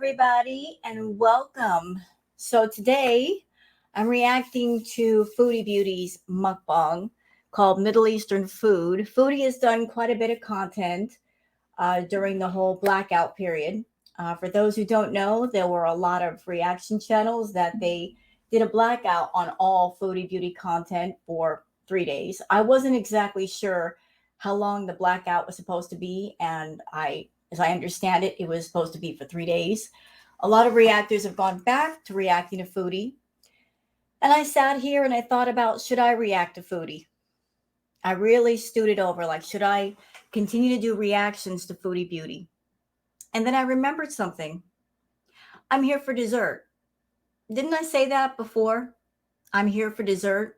everybody, and welcome. So, today I'm reacting to Foodie Beauty's mukbang called Middle Eastern Food. Foodie has done quite a bit of content during the whole blackout period. For those who don't know, there were a lot of reaction channels that they did a blackout on all Foodie Beauty content for 3 days. I wasn't exactly sure how long the blackout was supposed to be, and as I understand it, it was supposed to be for 3 days. A lot of reactors have gone back to reacting to Foodie. And I sat here and I thought about, should I react to Foodie? I really stewed it over, like, should I continue to do reactions to Foodie Beauty? And then I remembered something. I'm here for dessert. Didn't I say that before? I'm here for dessert.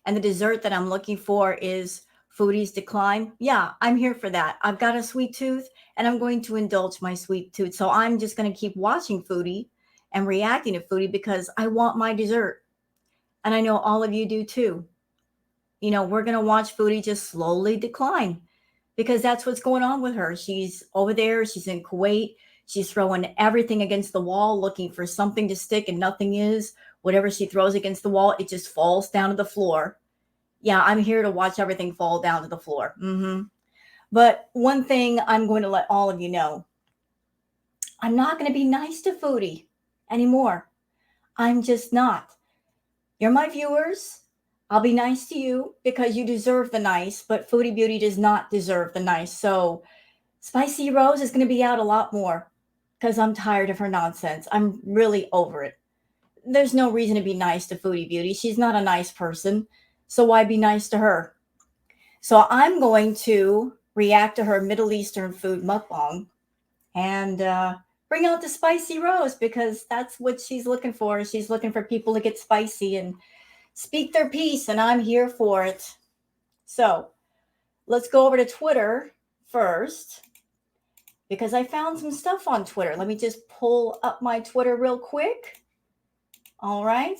And the dessert that I'm looking for is Foodie's decline. Yeah, I'm here for that. I've got a sweet tooth and I'm going to indulge my sweet tooth. So I'm just going to keep watching Foodie and reacting to Foodie because I want my dessert. And I know all of you do too. We're going to watch Foodie just slowly decline because that's what's going on with her. She's over there. She's in Kuwait. She's throwing everything against the wall, looking for something to stick, and nothing is. Whatever she throws against the wall, it just falls down to the floor. Yeah, I'm here to watch everything fall down to the floor. But one thing I'm going to let all of you know, I'm not going to be nice to Foodie anymore. I'm just not. You're my viewers. I'll be nice to you because you deserve the nice, but Foodie Beauty does not deserve the nice. So Spicy Rose is going to be out a lot more because I'm tired of her nonsense. I'm really over it. There's no reason to be nice to Foodie Beauty. She's not a nice person. So why be nice to her? So I'm going to react to her Middle Eastern food mukbang and bring out the Spicy Rose because that's what she's looking for. She's looking for people to get spicy and speak their piece, and I'm here for it. So let's go over to Twitter first because I found some stuff on Twitter. Let me just pull up my Twitter real quick. All right.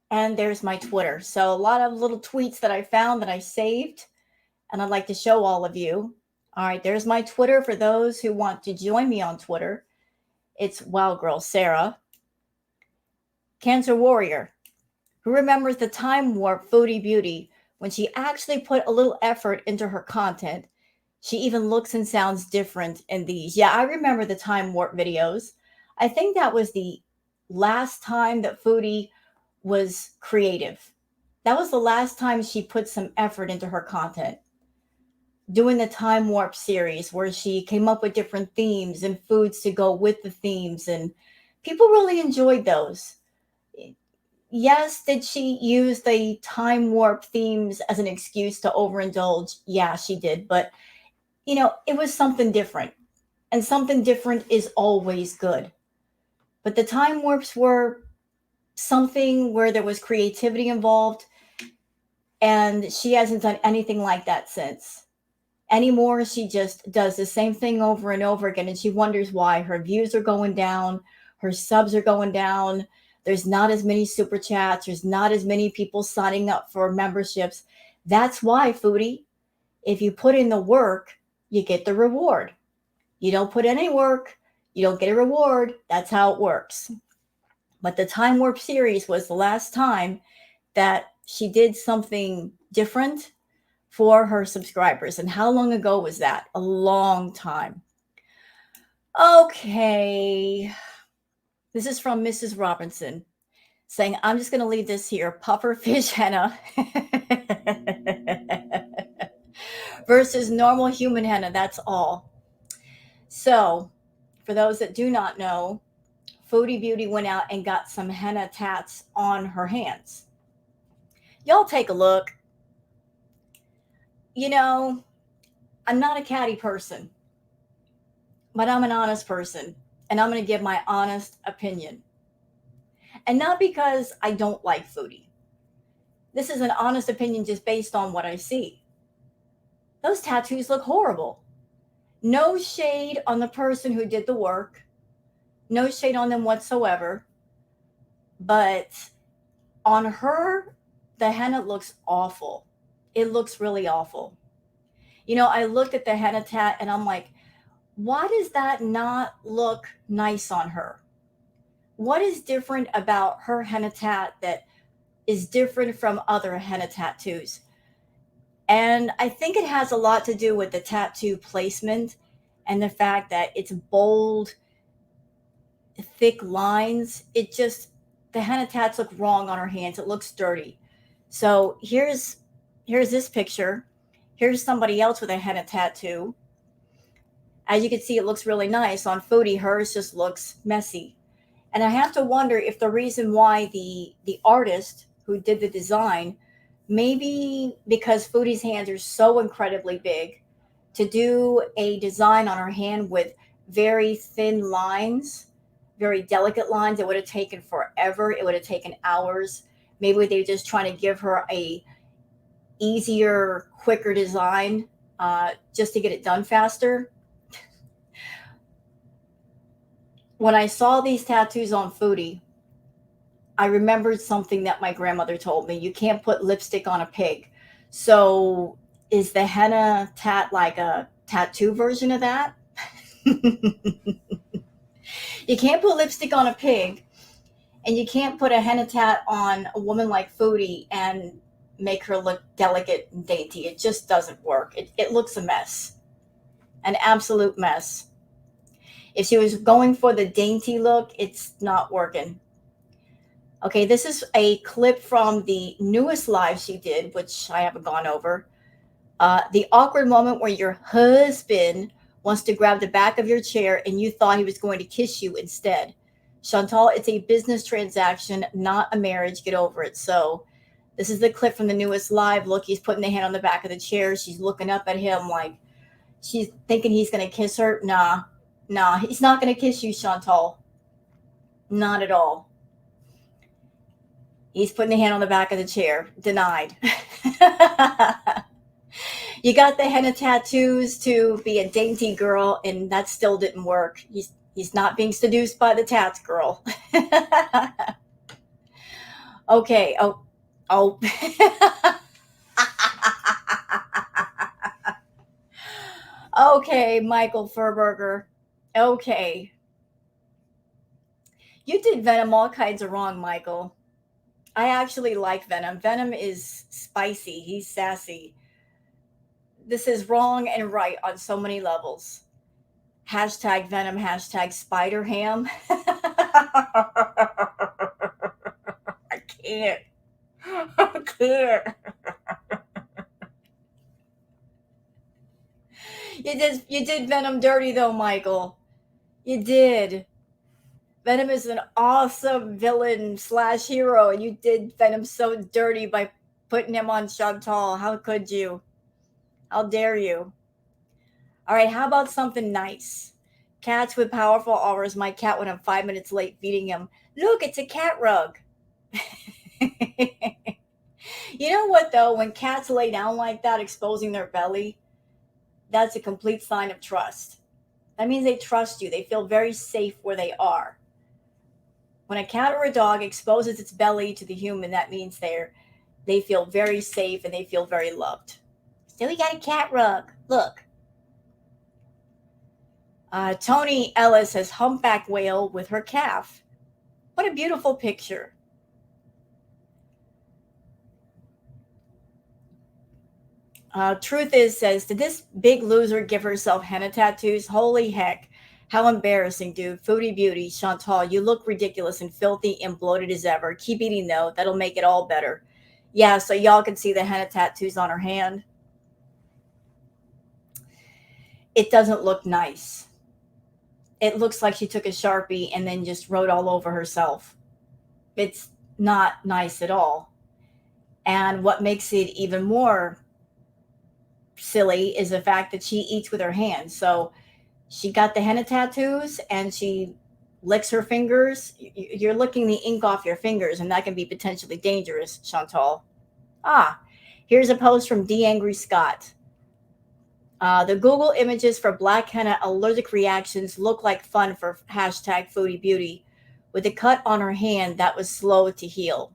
And there's my Twitter. So a lot of little tweets that I found that I saved, and I'd like to show all of you. All right, there's my Twitter for those who want to join me on Twitter. It's Wild Girl Sarah. Cancer Warrior, who remembers the time warp Foodie Beauty when she actually put a little effort into her content. She even looks and sounds different in these. Yeah, I remember the time warp videos. I think that was the last time that Foodie was creative. That was the last time she put some effort into her content. Doing the time warp series where she came up with different themes and foods to go with the themes, and people really enjoyed those. Yes, did she use the time warp themes as an excuse to overindulge? Yeah, she did. But, it was something different. And something different is always good. But the time warps were something where there was creativity involved. And she hasn't done anything like that since. Anymore, she just does the same thing over and over again. And she wonders why her views are going down, her subs are going down. There's not as many super chats. There's not as many people signing up for memberships. That's why, Foodie, if you put in the work, you get the reward. You don't put any work, you don't get a reward. That's how it works. But the Time Warp series was the last time that she did something different for her subscribers. And how long ago was that? A long time. Okay. This is from Mrs. Robinson saying, I'm just going to leave this here. Pufferfish henna versus normal human henna. That's all. So, for those that do not know, Foodie Beauty went out and got some henna tats on her hands. Y'all take a look. I'm not a catty person, but I'm an honest person, and I'm going to give my honest opinion. And not because I don't like Foodie. This is an honest opinion just based on what I see. Those tattoos look horrible. No shade on the person who did the work. No shade on them whatsoever. But on her, the henna looks awful. It looks really awful. I looked at the henna tat and I'm like, Why does that not look nice on her? What is different about her henna tat that is different from other henna tattoos? And I think it has a lot to do with the tattoo placement and the fact that it's bold, thick lines. It just, the henna tats look wrong on her hands. It looks dirty. So here's this picture. Here's somebody else with a henna tattoo. As you can see, it looks really nice on Foodie. Hers just looks messy. And I have to wonder if the reason why the artist who did the design, maybe because Foodie's hands are so incredibly big, to do a design on her hand with very thin lines, very delicate lines, it would have taken forever. It would have taken hours. Maybe they're just trying to give her a easier, quicker design, just to get it done faster. When I saw these tattoos on Foodie, I remembered something that my grandmother told me. You can't put lipstick on a pig. So is the henna tat like a tattoo version of that? You can't put lipstick on a pig, and you can't put a henna tat on a woman like Foodie and make her look delicate and dainty. It just doesn't work. It looks a mess, an absolute mess. If she was going for the dainty look, it's not working. Okay, this is a clip from the newest live she did, which I haven't gone over. The awkward moment where your husband wants to grab the back of your chair and you thought he was going to kiss you instead. Chantal, it's a business transaction, not a marriage. Get over it. So, this is the clip from the newest live. Look, he's putting the hand on the back of the chair. She's looking up at him like she's thinking he's going to kiss her. Nah, he's not going to kiss you, Chantal. Not at all. He's putting the hand on the back of the chair. Denied. You got the henna tattoos to be a dainty girl, and that still didn't work. He's not being seduced by the tats girl. Okay. Oh. Okay, Michael Furberger. Okay. You did Venom all kinds of wrong, Michael. I actually like Venom. Venom is spicy. He's sassy. This is wrong and right on so many levels. Hashtag Venom, hashtag Spider Ham. I can't. I can't. You did Venom dirty though, Michael. You did. Venom is an awesome villain slash hero, and you did Venom so dirty by putting him on Chantal. How could you? How dare you? All right, how about something nice? Cats with powerful auras. My cat when I'm 5 minutes late feeding him. Look, it's a cat rug. You know what, though? When cats lay down like that, exposing their belly, that's a complete sign of trust. That means they trust you. They feel very safe where they are. When a cat or a dog exposes its belly to the human, that means they feel very safe and they feel very loved. So we got a cat rug. Look. Tony Ellis has humpback whale with her calf. What a beautiful picture. Truth is says, did this big loser give herself henna tattoos? Holy heck. How embarrassing, dude. Foodie beauty, Chantal, you look ridiculous and filthy and bloated as ever. Keep eating, though. That'll make it all better. Yeah, so y'all can see the henna tattoos on her hand. It doesn't look nice. It looks like she took a Sharpie and then just wrote all over herself. It's not nice at all. And what makes it even more silly is the fact that she eats with her hands. So she got the henna tattoos and she licks her fingers. You're licking the ink off your fingers, and that can be potentially dangerous, Chantal. Here's a post from D. Angry Scott. The Google images for black henna allergic reactions look like fun for hashtag Foodie Beauty, with a cut on her hand that was slow to heal.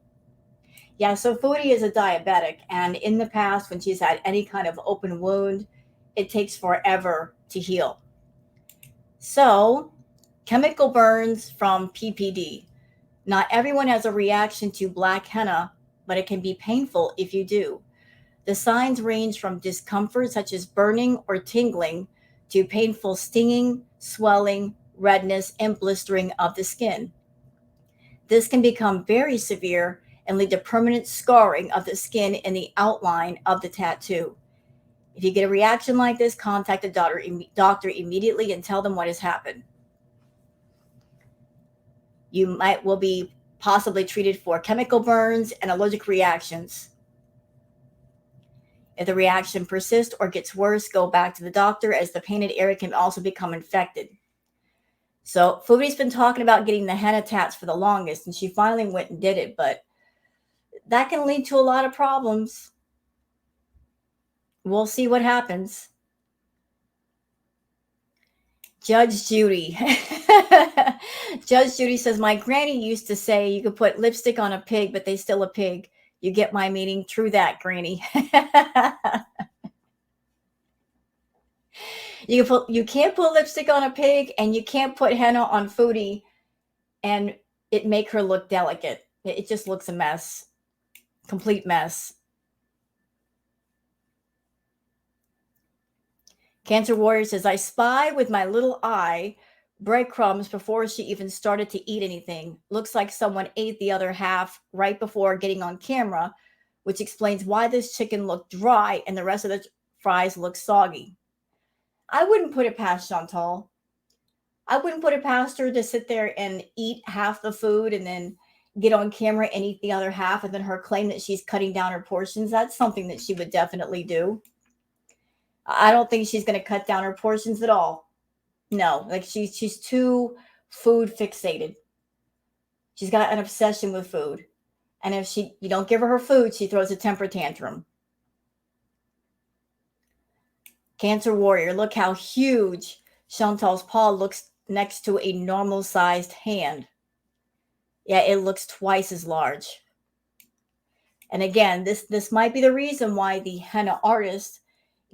Yeah, so Foodie is a diabetic, and in the past, when she's had any kind of open wound, it takes forever to heal. So, chemical burns from PPD. Not everyone has a reaction to black henna, but it can be painful if you do. The signs range from discomfort, such as burning or tingling, to painful stinging, swelling, redness, and blistering of the skin. This can become very severe and lead to permanent scarring of the skin and the outline of the tattoo. If you get a reaction like this, contact a doctor immediately and tell them what has happened. You will be possibly treated for chemical burns and allergic reactions. If the reaction persists or gets worse, go back to the doctor, as the painted area can also become infected. So Foodie's been talking about getting the henna tats for the longest, and she finally went and did it, but that can lead to a lot of problems. We'll see what happens. Judge Judy. Judge Judy says, my granny used to say you could put lipstick on a pig, but they still a pig. You get my meaning? True that, Granny. You can't put lipstick on a pig, and you can't put henna on Foodie and it make her look delicate. It just looks a mess. Complete mess. Cancer Warrior says, I spy with my little eye breadcrumbs before she even started to eat anything. Looks like someone ate the other half right before getting on camera, which explains why this chicken looked dry and the rest of the fries look soggy. I wouldn't put it past Chantal. I wouldn't put it past her to sit there and eat half the food and then get on camera and eat the other half, and then her claim that she's cutting down her portions. That's something that she would definitely do. I don't think she's going to cut down her portions at all. No, like she's too food fixated. She's got an obsession with food. And if you don't give her food, she throws a temper tantrum. Cancer Warrior, look how huge Chantal's paw looks next to a normal sized hand. Yeah, it looks twice as large. And again, this might be the reason why the henna artist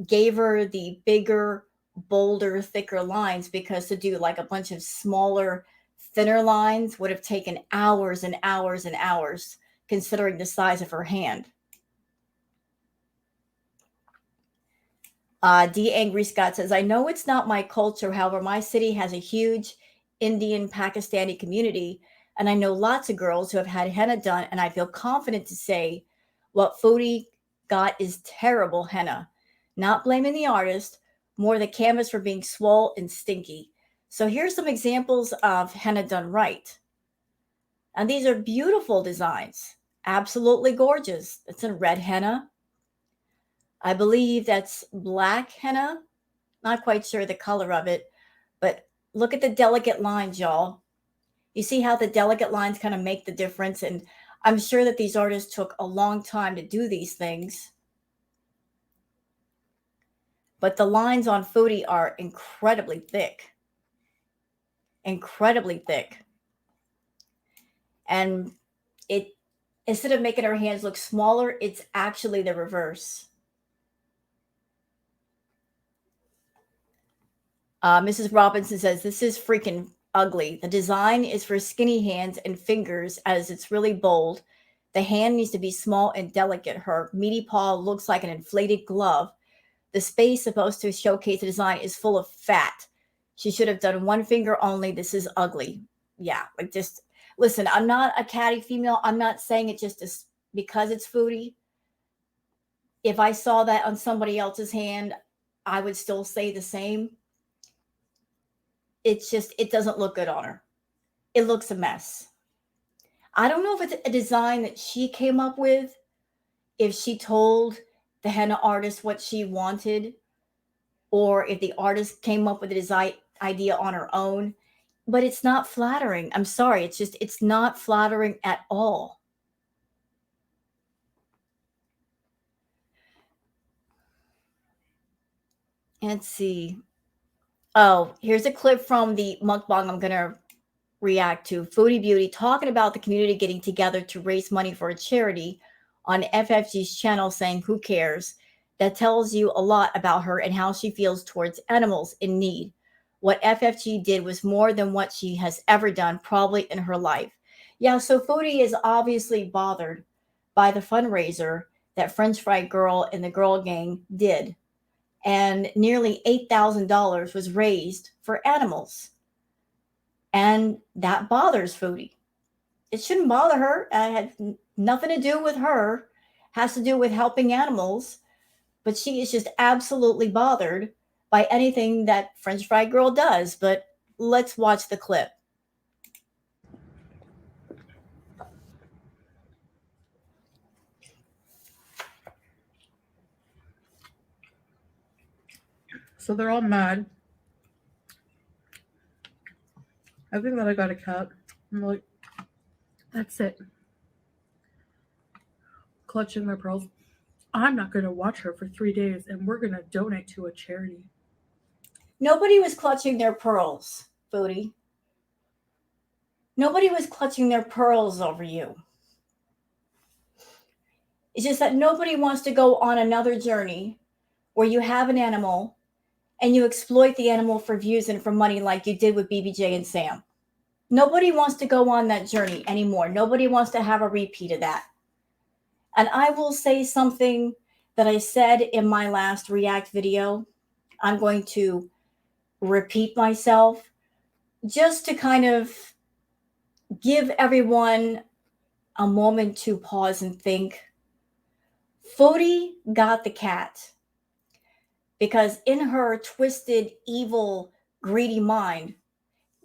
gave her the bigger, bolder, thicker lines, because to do like a bunch of smaller, thinner lines would have taken hours and hours and hours, considering the size of her hand. D. Angry Scott says, I know it's not my culture. However, my city has a huge Indian Pakistani community, and I know lots of girls who have had henna done, and I feel confident to say what Foodie got is terrible henna. Not blaming the artist, more the canvas for being swole and stinky. So here's some examples of henna done right. And these are beautiful designs. Absolutely gorgeous. It's in red henna. I believe that's black henna. Not quite sure the color of it, but look at the delicate lines, y'all. You see how the delicate lines kind of make the difference? And I'm sure that these artists took a long time to do these things. But the lines on Foodie are incredibly thick. Incredibly thick. And it, instead of making her hands look smaller, it's actually the reverse. Mrs. Robinson says, this is freaking ugly. The design is for skinny hands and fingers, as it's really bold. The hand needs to be small and delicate. Her meaty paw looks like an inflated glove. The space supposed to showcase the design is full of fat. She should have done one finger only. This is ugly. Yeah, like just listen, I'm not a catty female. I'm not saying it just because it's Foodie. If I saw that on somebody else's hand, I would still say the same. It's just, it doesn't look good on her. It looks a mess. I don't know if it's a design that she came up with, if she told the henna artist what she wanted, or if the artist came up with a design idea on her own, but it's not flattering. I'm sorry. It's not flattering at all. Let's see. Oh, here's a clip from the mukbang I'm going to react to. Foodie Beauty talking about the community getting together to raise money for a charity on FFG's channel, saying, who cares? That tells you a lot about her and how she feels towards animals in need. what FFG did was more than what she has ever done, probably in her life. Yeah, so Foodie is obviously bothered by the fundraiser that French Fry Girl and the Girl Gang did. And nearly $8,000 was raised for animals. And that bothers Foodie. It shouldn't bother her. It had nothing to do with her. It has to do with helping animals. But she is just absolutely bothered by anything that French Fry Girl does. But let's watch the clip. So they're all mad. I think that I got a cat. I'm like, that's it. Clutching their pearls. I'm not going to watch her for 3 days, and we're going to donate to a charity. Nobody was clutching their pearls, Foodie. Nobody was clutching their pearls over you. It's just that nobody wants to go on another journey where you have an animal and you exploit the animal for views and for money like you did with BBJ and Sam. Nobody wants to go on that journey anymore. Nobody wants to have a repeat of that. And I will say something that I said in my last React video. I'm going to repeat myself just to kind of give everyone a moment to pause and think. Foodie got the cat because in her twisted, evil, greedy mind,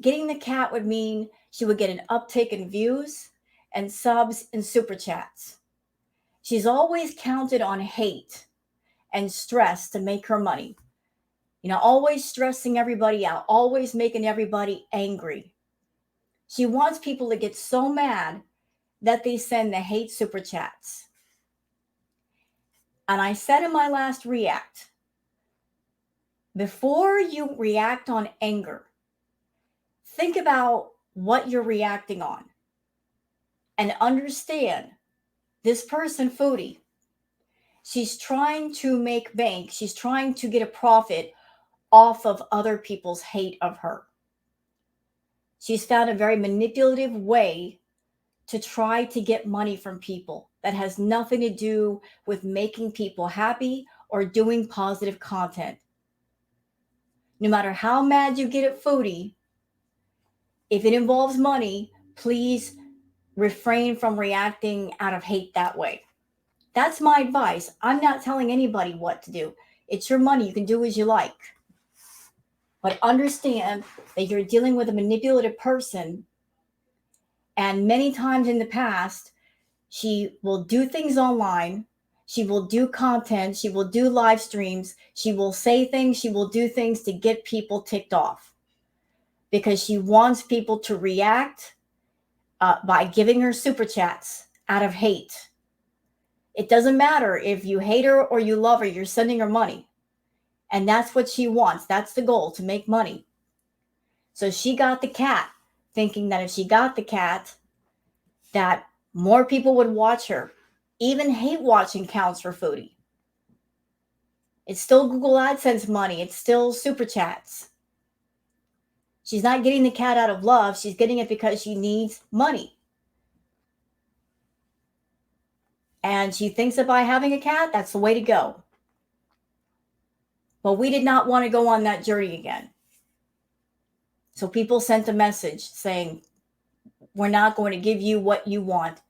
getting the cat would mean she would get an uptick in views and subs and super chats. She's always counted on hate and stress to make her money. You know, always stressing everybody out, always making everybody angry. She wants people to get so mad that they send the hate super chats. And I said in my last react, before you react on anger, think about what you're reacting on and understand this person, Foodie, she's trying to make bank. She's trying to get a profit off of other people's hate of her. She's found a very manipulative way to try to get money from people that has nothing to do with making people happy or doing positive content. No matter how mad you get at Foodie, if it involves money, please refrain from reacting out of hate that way. That's my advice. I'm not telling anybody what to do. It's your money. You can do as you like. But understand that you're dealing with a manipulative person. And many times in the past, she will do things online. She will do content. She will do live streams. She will say things. She will do things to get people ticked off because she wants people to react by giving her super chats out of hate. It doesn't matter if you hate her or you love her, you're sending her money. And that's what she wants. That's the goal, to make money. So she got the cat, thinking that if she got the cat, that more people would watch her. Even hate watching counts for Foodie. It's still Google AdSense money. It's still super chats. She's not getting the cat out of love. She's getting it because she needs money. And she thinks that by having a cat, that's the way to go. But we did not want to go on that journey again. So people sent a message saying, we're not going to give you what you want.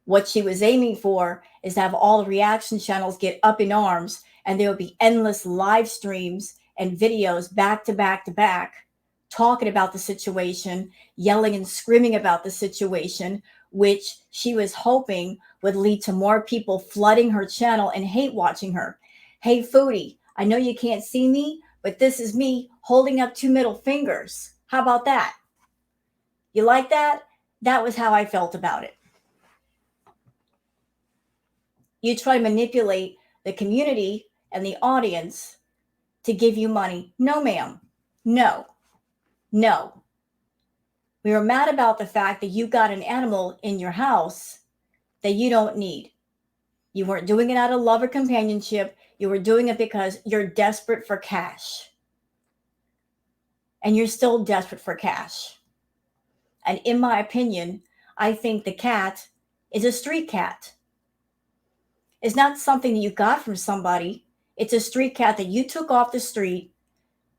What she was aiming for is to have all the reaction channels get up in arms, and there will be endless live streams and videos back to back to back, talking about the situation, yelling and screaming about the situation, which she was hoping would lead to more people flooding her channel and hate watching her. Hey, Foodie, I know you can't see me, but this is me holding up 2 middle fingers. How about that? You like that? That was how I felt about it. You try to manipulate the community and the audience to give you money. No, ma'am. No. No. We were mad about the fact that you got an animal in your house that you don't need. You weren't doing it out of love or companionship. You were doing it because you're desperate for cash. and you're still desperate for cash. And in my opinion, I think the cat is a street cat. It's not something that you got from somebody. It's a street cat that you took off the street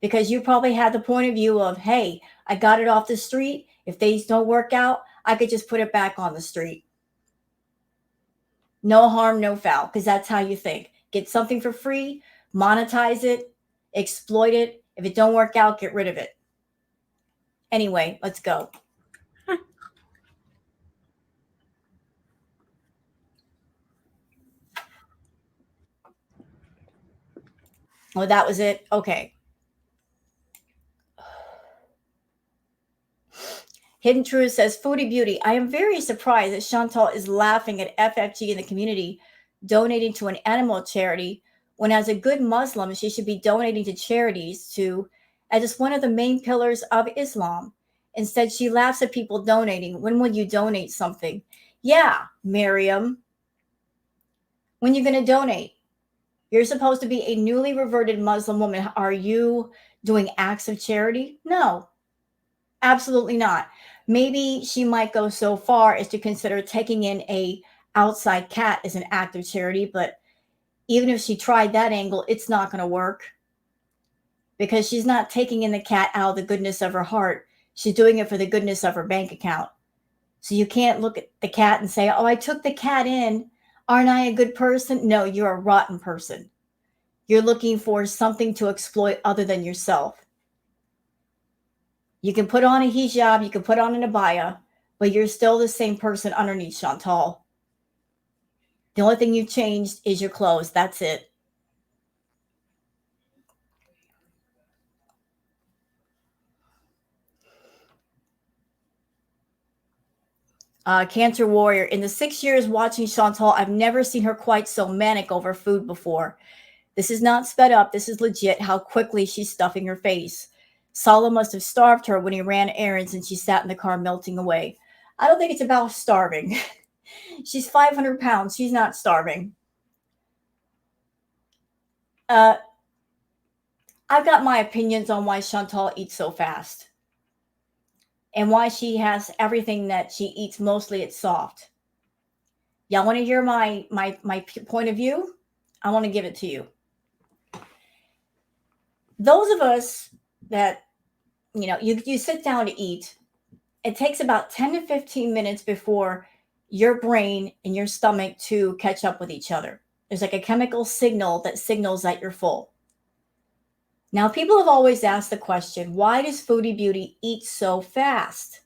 because you probably had the point of view of, hey, I got it off the street. If these don't work out, I could just put it back on the street. No harm, no foul, because that's how you think. Get something for free, monetize it, exploit it. If it don't work out, get rid of it. Anyway, let's go. Oh, that was it? Okay. Hidden Truth says, Foodie Beauty, I am very surprised that Chantal is laughing at FFG in the community donating to an animal charity when, as a good Muslim, she should be donating to charities too, as it's one of the main pillars of Islam. Instead, she laughs at people donating. When will you donate something? Yeah, Miriam. When you going to donate? You're supposed to be a newly reverted Muslim woman. Are you doing acts of charity? No, absolutely not. Maybe she might go so far as to consider taking in a outside cat as an act of charity, but even if she tried that angle, it's not going to work because she's not taking in the cat out of the goodness of her heart. She's doing it for the goodness of her bank account. So you can't look at the cat and say, oh, I took the cat in. Aren't I a good person? No, you're a rotten person. You're looking for something to exploit other than yourself. You can put on a hijab, you can put on an abaya, but you're still the same person underneath, Chantal. The only thing you've changed is your clothes. That's it. Cancer Warrior, in the 6 years watching Chantal, I've never seen her quite so manic over food before. This is not sped up. This is legit how quickly she's stuffing her face. Salah must have starved her when he ran errands and she sat in the car melting away. I don't think it's about starving. She's 500 pounds. She's not starving. I've got my opinions on why Chantal eats so fast and why she has everything that she eats. Mostly it's soft. Y'all want to hear my point of view? I want to give it to you. Those of us that, you sit down to eat, it takes about 10 to 15 minutes before your brain and your stomach to catch up with each other. There's like a chemical signal that signals that you're full. Now, people have always asked the question, why does Foodie Beauty eat so fast?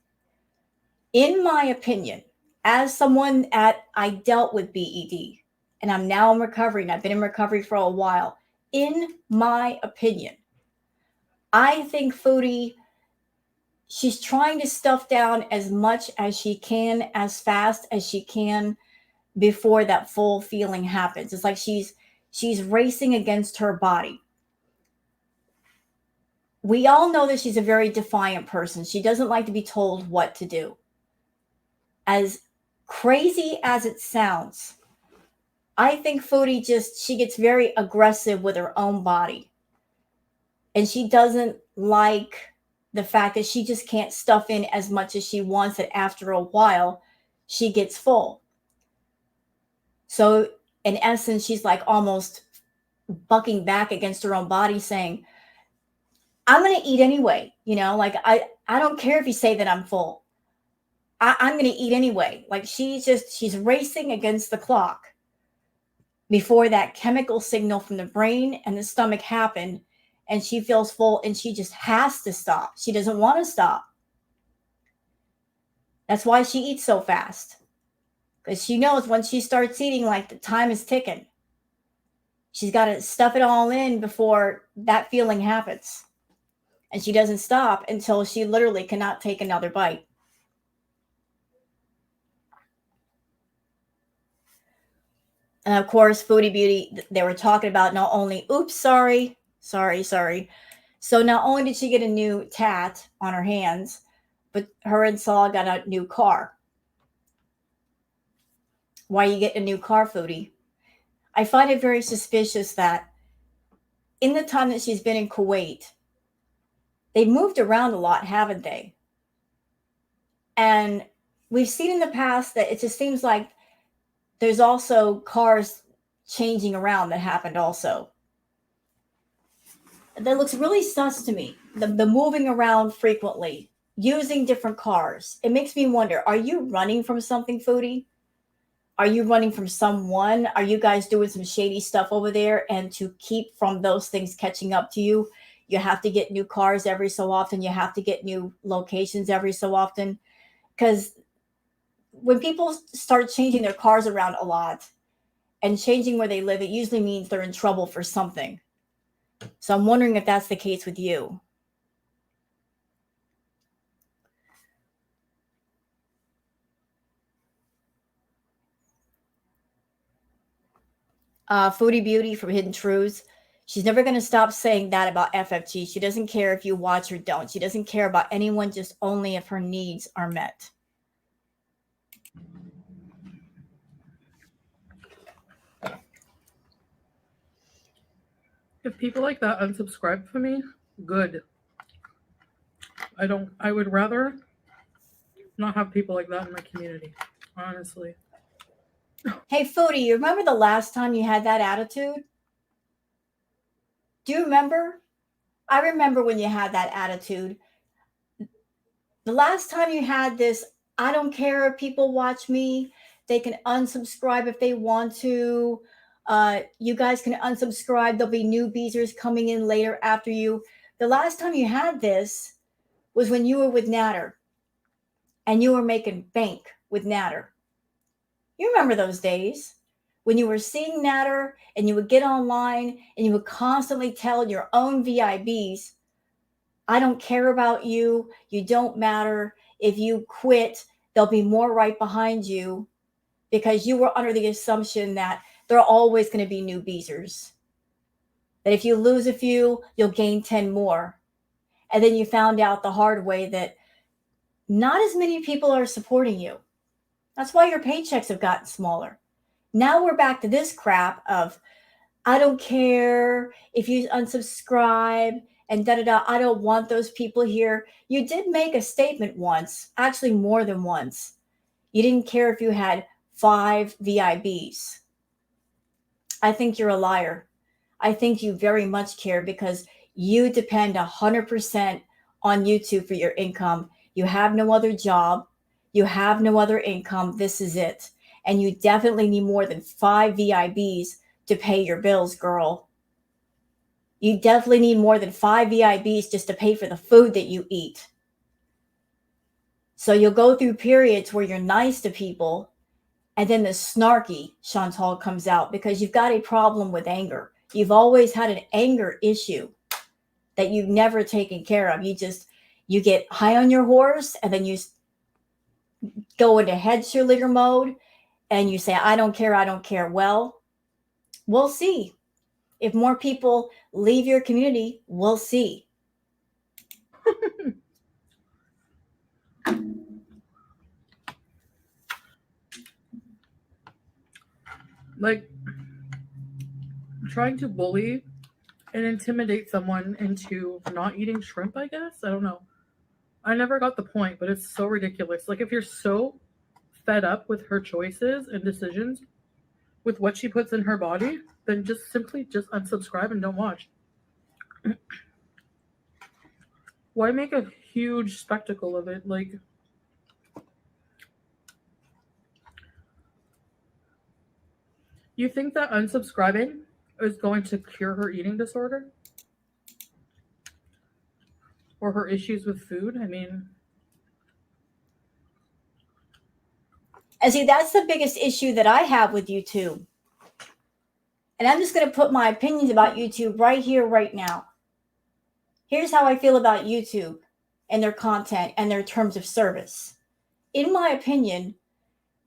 In my opinion, as someone I dealt with BED, and I'm now in recovery, and I've been in recovery for a while, in my opinion, I think Foodie, she's trying to stuff down as much as she can, as fast as she can, before that full feeling happens. It's like she's racing against her body. We all know that she's a very defiant person. She doesn't like to be told what to do. As crazy as it sounds, I think Foodie she gets very aggressive with her own body. And she doesn't like the fact that she just can't stuff in as much as she wants, that after a while, she gets full. So in essence, she's like almost bucking back against her own body, saying, I'm going to eat anyway. Like I don't care if you say that I'm full. I'm going to eat anyway. Like she's racing against the clock before that chemical signal from the brain and the stomach happen. And she feels full and she just has to stop. She doesn't want to stop. That's why she eats so fast. Because she knows when she starts eating, like the time is ticking. She's got to stuff it all in before that feeling happens. And she doesn't stop until she literally cannot take another bite. And of course, Foodie Beauty, they were talking about not only, sorry. So not only did she get a new tat on her hands, but her and Saul got a new car. Why you get a new car, Foodie? I find it very suspicious that in the time that she's been in Kuwait, They've moved around a lot, haven't they? And we've seen in the past that it just seems like there's also cars changing around that happened also. That looks really sus to me. The moving around frequently, using different cars. It makes me wonder, are you running from something, Foodie? Are you running from someone? Are you guys doing some shady stuff over there? And to keep from those things catching up to you, you have to get new cars every so often. You have to get new locations every so often. Because when people start changing their cars around a lot and changing where they live, it usually means they're in trouble for something. So I'm wondering if that's the case with you. Foodie Beauty from Hidden Truths. She's never going to stop saying that about FFG. She doesn't care if you watch or don't. She doesn't care about anyone, just only if her needs are met. If people like that unsubscribe from me, good. I would rather not have people like that in my community, honestly. Hey, Foodie, you remember the last time you had that attitude? Do you remember? I remember when you had that attitude. The last time you had this, I don't care if people watch me. They can unsubscribe if they want to. You guys can unsubscribe. There'll be new beezers coming in later after you. The last time you had this was when you were with Natter and you were making bank with Natter. You remember those days when you were seeing Natter and you would get online and you would constantly tell your own VIBs, I don't care about you. You don't matter. If you quit, there'll be more right behind you, because you were under the assumption that there are always going to be new beezers. That if you lose a few, you'll gain 10 more. And then you found out the hard way that not as many people are supporting you. That's why your paychecks have gotten smaller. Now we're back to this crap of, I don't care if you unsubscribe and da-da-da. I don't want those people here. You did make a statement once, actually more than once. You didn't care if you had 5 VIBs. I think you're a liar. I think you very much care, because you depend 100% on YouTube for your income. You have no other job. You have no other income. This is it. And you definitely need more than 5 VIBs to pay your bills, girl. You definitely need more than 5 VIBs just to pay for the food that you eat. So you'll go through periods where you're nice to people, and then the snarky Chantal comes out, because you've got a problem with anger. You've always had an anger issue that you've never taken care of. You get high on your horse, and then you go into head cheerleader mode, and you say, I don't care, I don't care. Well, we'll see. If more people leave your community, we'll see. Like, trying to bully and intimidate someone into not eating shrimp, I guess? I don't know. I never got the point, but it's so ridiculous. Like, if you're so fed up with her choices and decisions, with what she puts in her body, then just simply just unsubscribe and don't watch. Why make a huge spectacle of it? Like, you think that unsubscribing is going to cure her eating disorder? Or her issues with food? I mean, And see, that's the biggest issue that I have with YouTube. And I'm just going to put my opinions about YouTube right here, right now. Here's how I feel about YouTube and their content and their terms of service. In my opinion,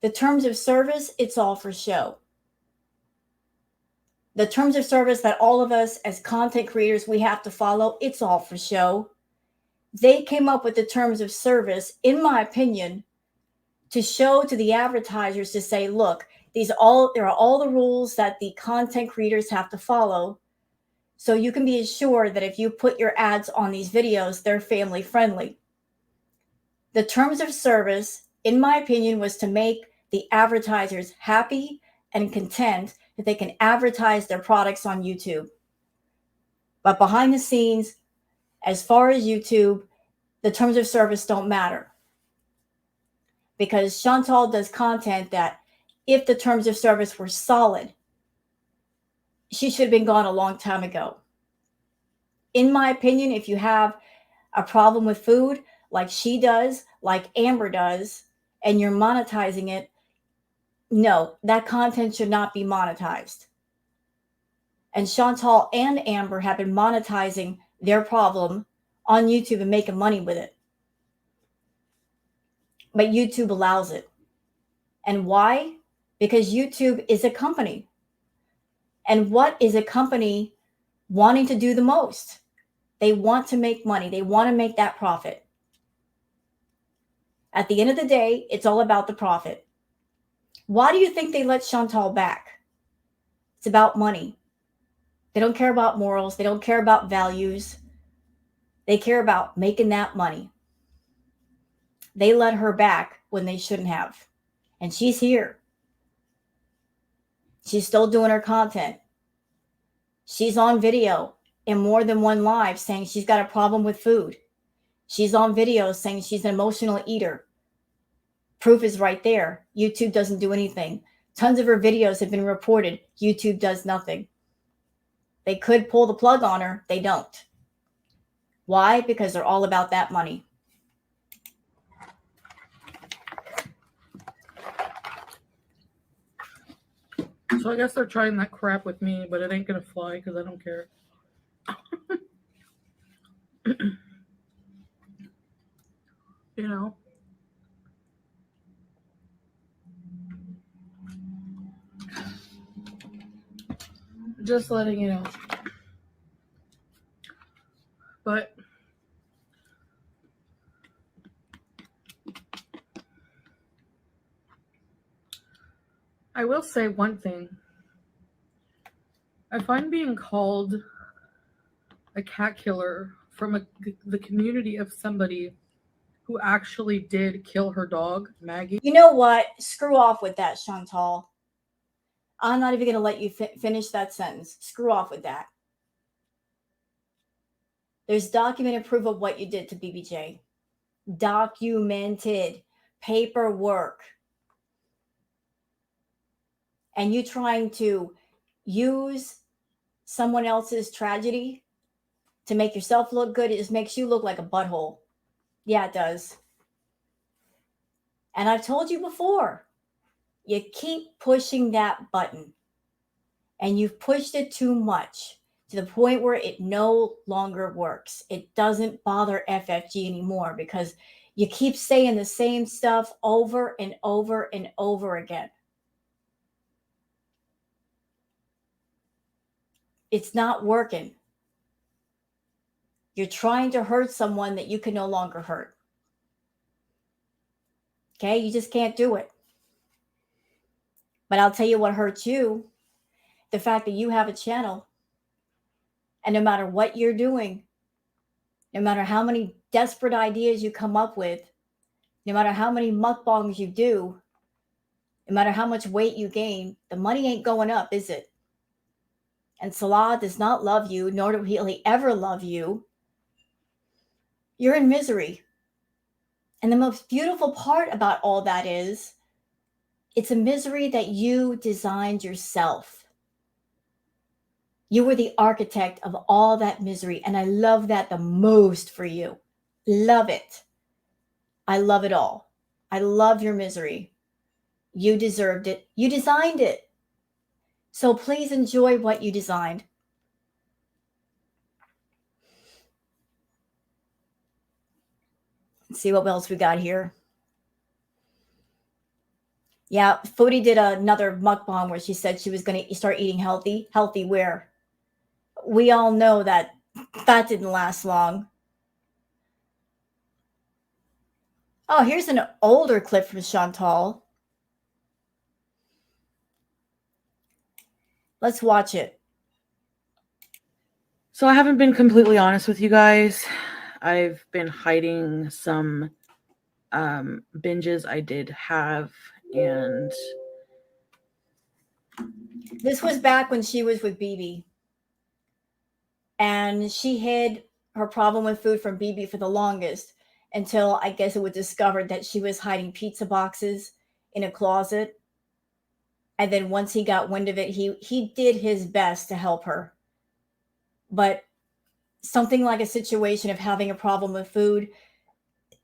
the terms of service, it's all for show. The terms of service that all of us as content creators, we have to follow, it's all for show. They came up with the terms of service, in my opinion, to show to the advertisers to say, look, there are all the rules that the content creators have to follow. So you can be assured that if you put your ads on these videos, they're family friendly. The terms of service, in my opinion, was to make the advertisers happy and content that they can advertise their products on YouTube. But behind the scenes, as far as YouTube, the terms of service don't matter. Because Chantal does content that if the terms of service were solid, she should have been gone a long time ago. In my opinion, if you have a problem with food like she does, like Amber does, and you're monetizing it, no, that content should not be monetized. And Chantal and Amber have been monetizing their problem on YouTube and making money with it. But YouTube allows it. And why? Because YouTube is a company. And what is a company wanting to do the most? They want to make money. They want to make that profit. At the end of the day, it's all about the profit. Why do you think they let Chantal back? It's about money. They don't care about morals. They don't care about values. They care about making that money. They let her back when they shouldn't have. And she's here. She's still doing her content. She's on video in more than one live saying she's got a problem with food. She's on video saying she's an emotional eater. Proof is right there. YouTube doesn't do anything. Tons of her videos have been reported. YouTube does nothing. They could pull the plug on her. They don't. Why? Because they're all about that money. So I guess they're trying that crap with me, but it ain't gonna fly because I don't care. You know? Just letting you know. But I will say one thing. I find being called a cat killer from the community of somebody who actually did kill her dog, Maggie. You know what? Screw off with that, Chantal. I'm not even going to let you finish that sentence. Screw off with that. There's documented proof of what you did to BBJ. Documented paperwork. And you trying to use someone else's tragedy to make yourself look good, it just makes you look like a butthole. Yeah, it does. And I've told you before, you keep pushing that button. And you've pushed it too much to the point where it no longer works. It doesn't bother FFG anymore because you keep saying the same stuff over and over and over again. It's not working. You're trying to hurt someone that you can no longer hurt. Okay? You just can't do it. But I'll tell you what hurts you. The fact that you have a channel. And no matter what you're doing, no matter how many desperate ideas you come up with, no matter how many mukbangs you do, no matter how much weight you gain, the money ain't going up, is it? And Salah does not love you, nor will he ever love you. You're in misery. And the most beautiful part about all that is, it's a misery that you designed yourself. You were the architect of all that misery. And I love that the most for you. Love it. I love it all. I love your misery. You deserved it. You designed it. So please enjoy what you designed. Let's see what else we got here. Yeah, Foodie did another mukbang where she said she was going to start eating healthy. Healthy where? We all know that didn't last long. Oh, here's an older clip from Chantal. Let's watch it. So I haven't been completely honest with you guys. I've been hiding some binges I did have, and This was back when she was with BB, and she hid her problem with food from BB for the longest until I guess it was discovered that she was hiding pizza boxes in a closet. And then once he got wind of it, he did his best to help her. But something like a situation of having a problem with food,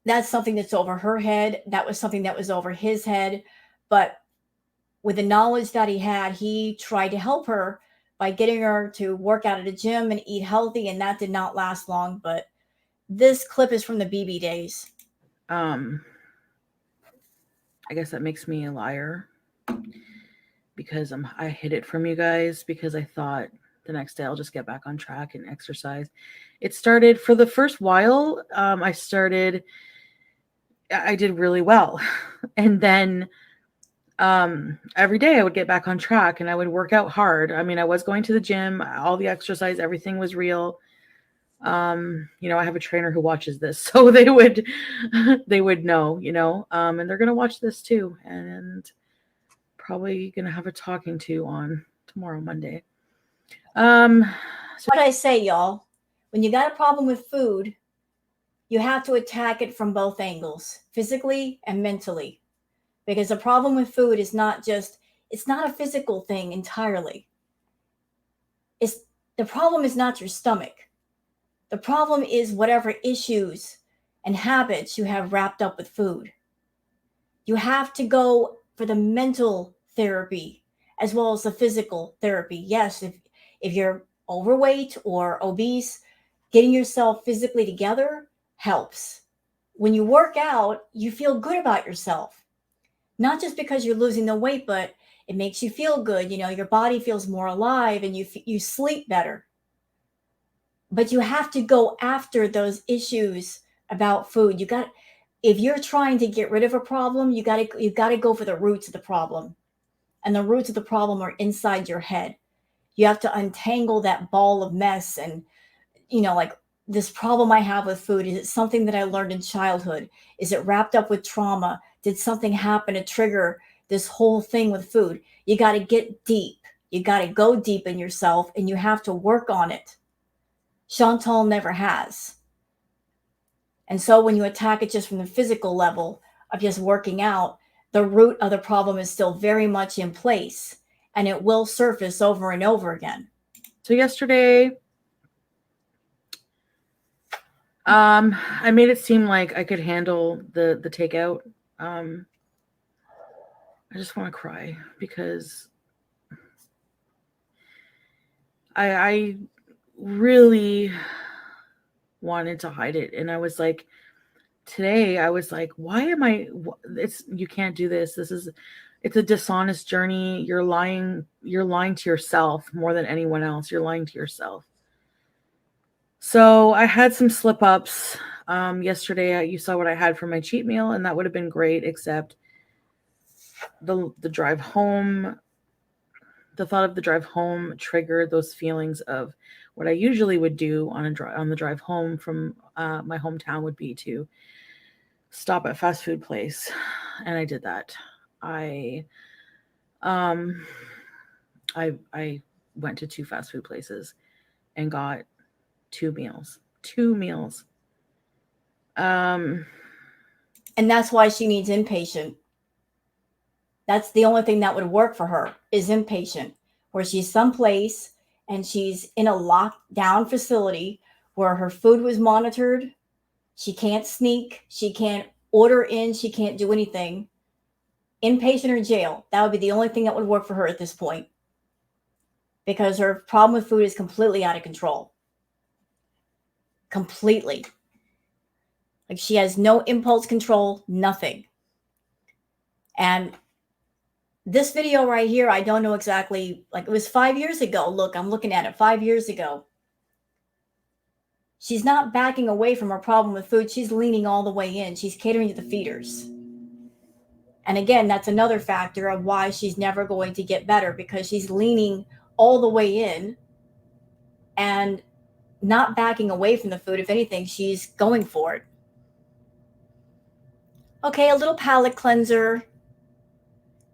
that's something that's over her head. That was something that was over his head. But with the knowledge that he had, he tried to help her by getting her to work out at a gym and eat healthy, and that did not last long. But this clip is from the BB days. I guess that makes me a liar because I hid it from you guys because I thought the next day I'll just get back on track and exercise. It started for the first while. I did really well. And then every day I would get back on track and I would work out hard. I mean, I was going to the gym, all the exercise, everything was real. I have a trainer who watches this, so they would know, and they're going to watch this too. And probably going to have a talking to on tomorrow, Monday. What I say, y'all, when you got a problem with food, you have to attack it from both angles, physically and mentally. Because the problem with food is it's not a physical thing entirely. The problem is not your stomach. The problem is whatever issues and habits you have wrapped up with food. You have to go for the mental therapy as well as the physical therapy. Yes, if you're overweight or obese, getting yourself physically together helps. When you work out, you feel good about yourself. Not just because you're losing the weight, but it makes you feel good. Your body feels more alive and you sleep better. But you have to go after those issues about food. If you're trying to get rid of a problem, you got to go for the roots of the problem. And the roots of the problem are inside your head. You have to untangle that ball of mess and like this problem I have with food, is it something that I learned in childhood? Is it wrapped up with trauma? Did something happen to trigger this whole thing with food? You got to get deep. You got to go deep in yourself and you have to work on it. Chantal never has. And so when you attack it just from the physical level of just working out, the root of the problem is still very much in place and it will surface over and over again. So yesterday, I made it seem like I could handle the takeout. I just want to cry because I really wanted to hide it. And I was like, today I was like, why am I, you can't do this. It's a dishonest journey. You're lying to yourself more than anyone else. You're lying to yourself. So I had some slip ups. Yesterday you saw what I had for my cheat meal and that would have been great, except the drive home, the thought of the drive home triggered those feelings of what I usually would do on the drive home from my hometown would be to stop at fast food place. And I did that. I went to 2 fast food places and got 2 meals. And that's why she needs inpatient. That's the only thing that would work for her is inpatient, where she's someplace and she's in a lockdown facility where her food was monitored. She can't sneak. She can't order in. She can't do anything. Inpatient or jail. That would be the only thing that would work for her at this point, because her problem with food is completely out of control. Completely. Like she has no impulse control, nothing. And this video right here, I don't know exactly, like it was 5 years ago. Look, I'm looking at it 5 years ago. She's not backing away from her problem with food. She's leaning all the way in. She's catering to the feeders. And again, that's another factor of why she's never going to get better, because she's leaning all the way in. And not backing away from the food. If anything, she's going for it. Okay, a little palate cleanser.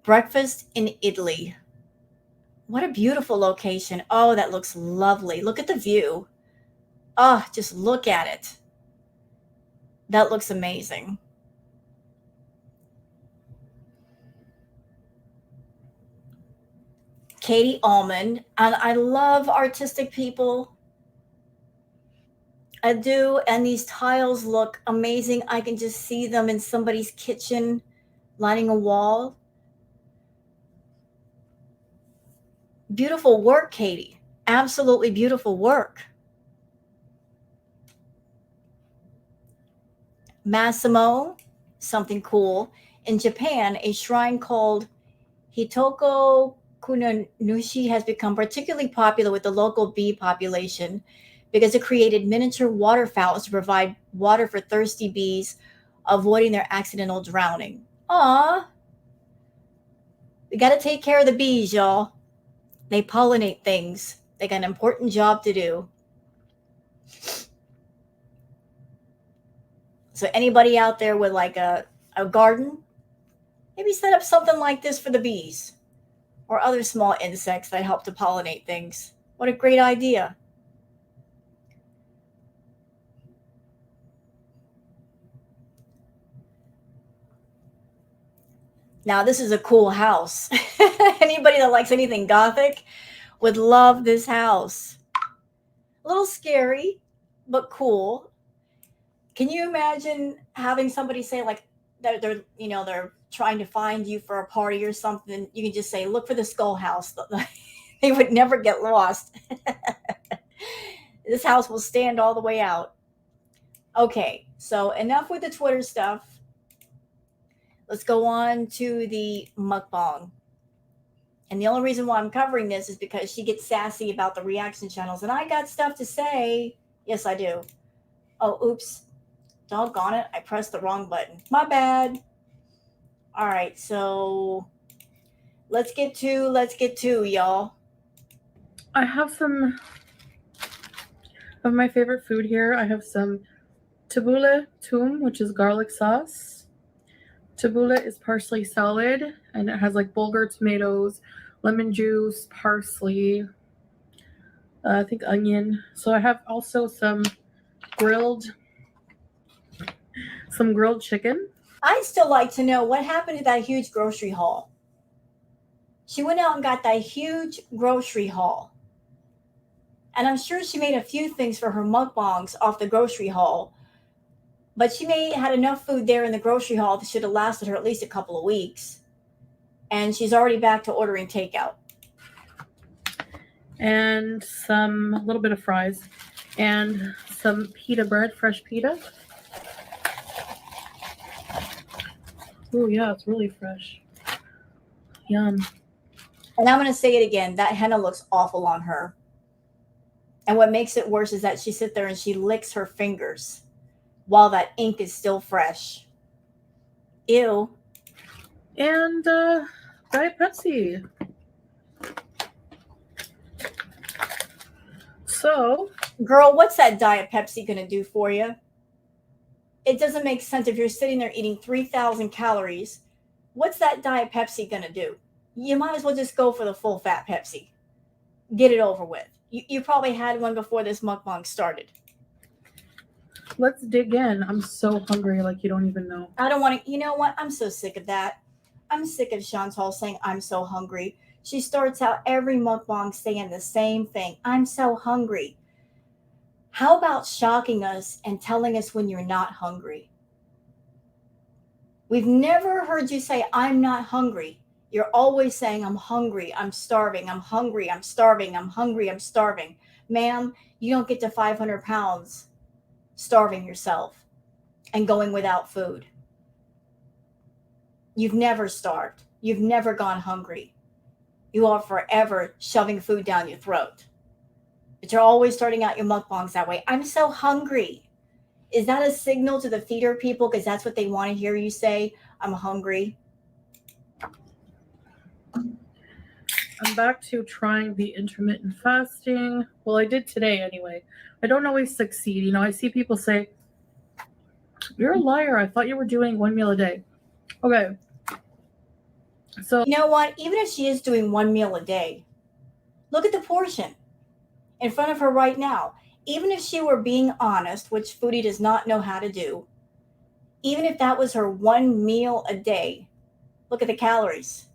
Breakfast in Italy. What a beautiful location. Oh, that looks lovely. Look at the view. Oh, just look at it. That looks amazing. Katie Allman. And I love artistic people. I do. And these tiles look amazing. I can just see them in somebody's kitchen lining a wall. Beautiful work, Katie. Absolutely beautiful work. Massimo, something cool. In Japan, a shrine called Hitoko Kunanushi has become particularly popular with the local bee population because it created miniature water fountains to provide water for thirsty bees, avoiding their accidental drowning. Aw, we got to take care of the bees, y'all. They pollinate things. They got an important job to do. So anybody out there with like a garden, maybe set up something like this for the bees or other small insects that help to pollinate things. What a great idea. Now, this is a cool house. Anybody that likes anything gothic would love this house. A little scary, but cool. Can you imagine having somebody say like they're trying to find you for a party or something? You can just say, "Look for the skull house." They would never get lost. This house will stand all the way out. Okay, so enough with the Twitter stuff. Let's go on to the mukbang. And the only reason why I'm covering this is because she gets sassy about the reaction channels. And I got stuff to say. Yes, I do. Oh, oops. Doggone it. I pressed the wrong button. My bad. All right, so let's get to y'all. I have some of my favorite food here. I have some tabbouleh toum, which is garlic sauce. Tabbouleh is parsley salad, and it has like bulgur tomatoes, lemon juice, parsley, I think onion. So I have also some grilled chicken. I'd still like to know what happened to that huge grocery haul. She went out and got that huge grocery haul. And I'm sure she made a few things for her mukbangs off the grocery haul. But she may had enough food there in the grocery haul that should have lasted her at least a couple of weeks. And she's already back to ordering takeout. And some little bit of fries. And some pita bread, fresh pita. Oh yeah, it's really fresh. Yum. And I'm going to say it again. That henna looks awful on her. And what makes it worse is that she sits there and she licks her fingers while that ink is still fresh. Ew. And Diet Pepsi. So, girl, what's that Diet Pepsi going to do for you? It doesn't make sense if you're sitting there eating 3,000 calories. What's that Diet Pepsi going to do? You might as well just go for the full fat Pepsi. Get it over with. You probably had one before this mukbang started. Let's dig in. I'm so hungry, like you don't even know. I don't want to. You know what? I'm so sick of that. I'm sick of Chantal saying I'm so hungry. She starts out every mukbang saying the same thing. I'm so hungry. How about shocking us and telling us when you're not hungry? We've never heard you say, I'm not hungry. You're always saying, I'm hungry, I'm starving, I'm hungry, I'm starving, I'm hungry, I'm starving. Ma'am, you don't get to 500 pounds starving yourself and going without food. You've never starved. You've never gone hungry. You are forever shoving food down your throat. But you're always starting out your mukbangs that way. I'm so hungry. Is that a signal to the feeder people? Because that's what they want to hear you say. I'm hungry. I'm back to trying the intermittent fasting. Well, I did today anyway. I don't always succeed. You know, I see people say, "You're a liar. I thought you were doing one meal a day." Okay. So, You know what? Even if she is doing one meal a day, look at the portion in front of her right now. Even if she were being honest, which Foodie does not know how to do, even if that was her one meal a day, look at the calories.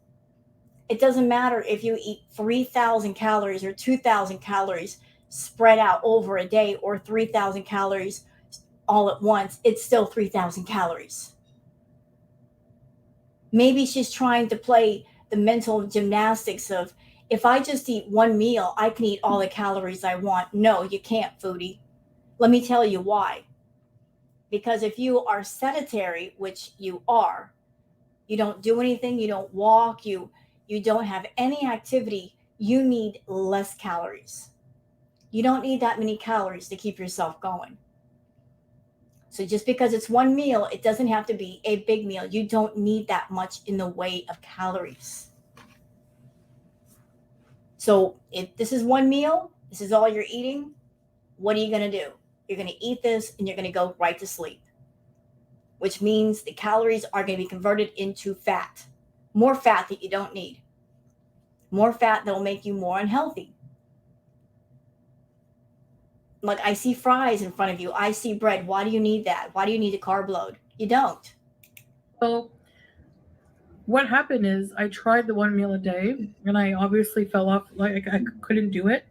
It doesn't matter if you eat 3,000 calories or 2,000 calories spread out over a day or 3,000 calories all at once, it's still 3,000 calories. Maybe she's trying to play the mental gymnastics of, if I just eat one meal, I can eat all the calories I want. No, you can't, Foodie. Let me tell you why. Because if you are sedentary, which you are, you don't do anything, you don't walk, you don't have any activity, you need less calories. You don't need that many calories to keep yourself going. So just because it's one meal, it doesn't have to be a big meal. You don't need that much in the way of calories. So if this is one meal, this is all you're eating, what are you going to do? You're going to eat this and you're going to go right to sleep, which means the calories are going to be converted into fat, more fat that you don't need, more fat that will make you more unhealthy. Like, I see fries in front of you, I see bread. Why do you need that? Why do you need a carb load? You don't. so what happened is I tried the one meal a day and I obviously fell off. Like, I couldn't do it.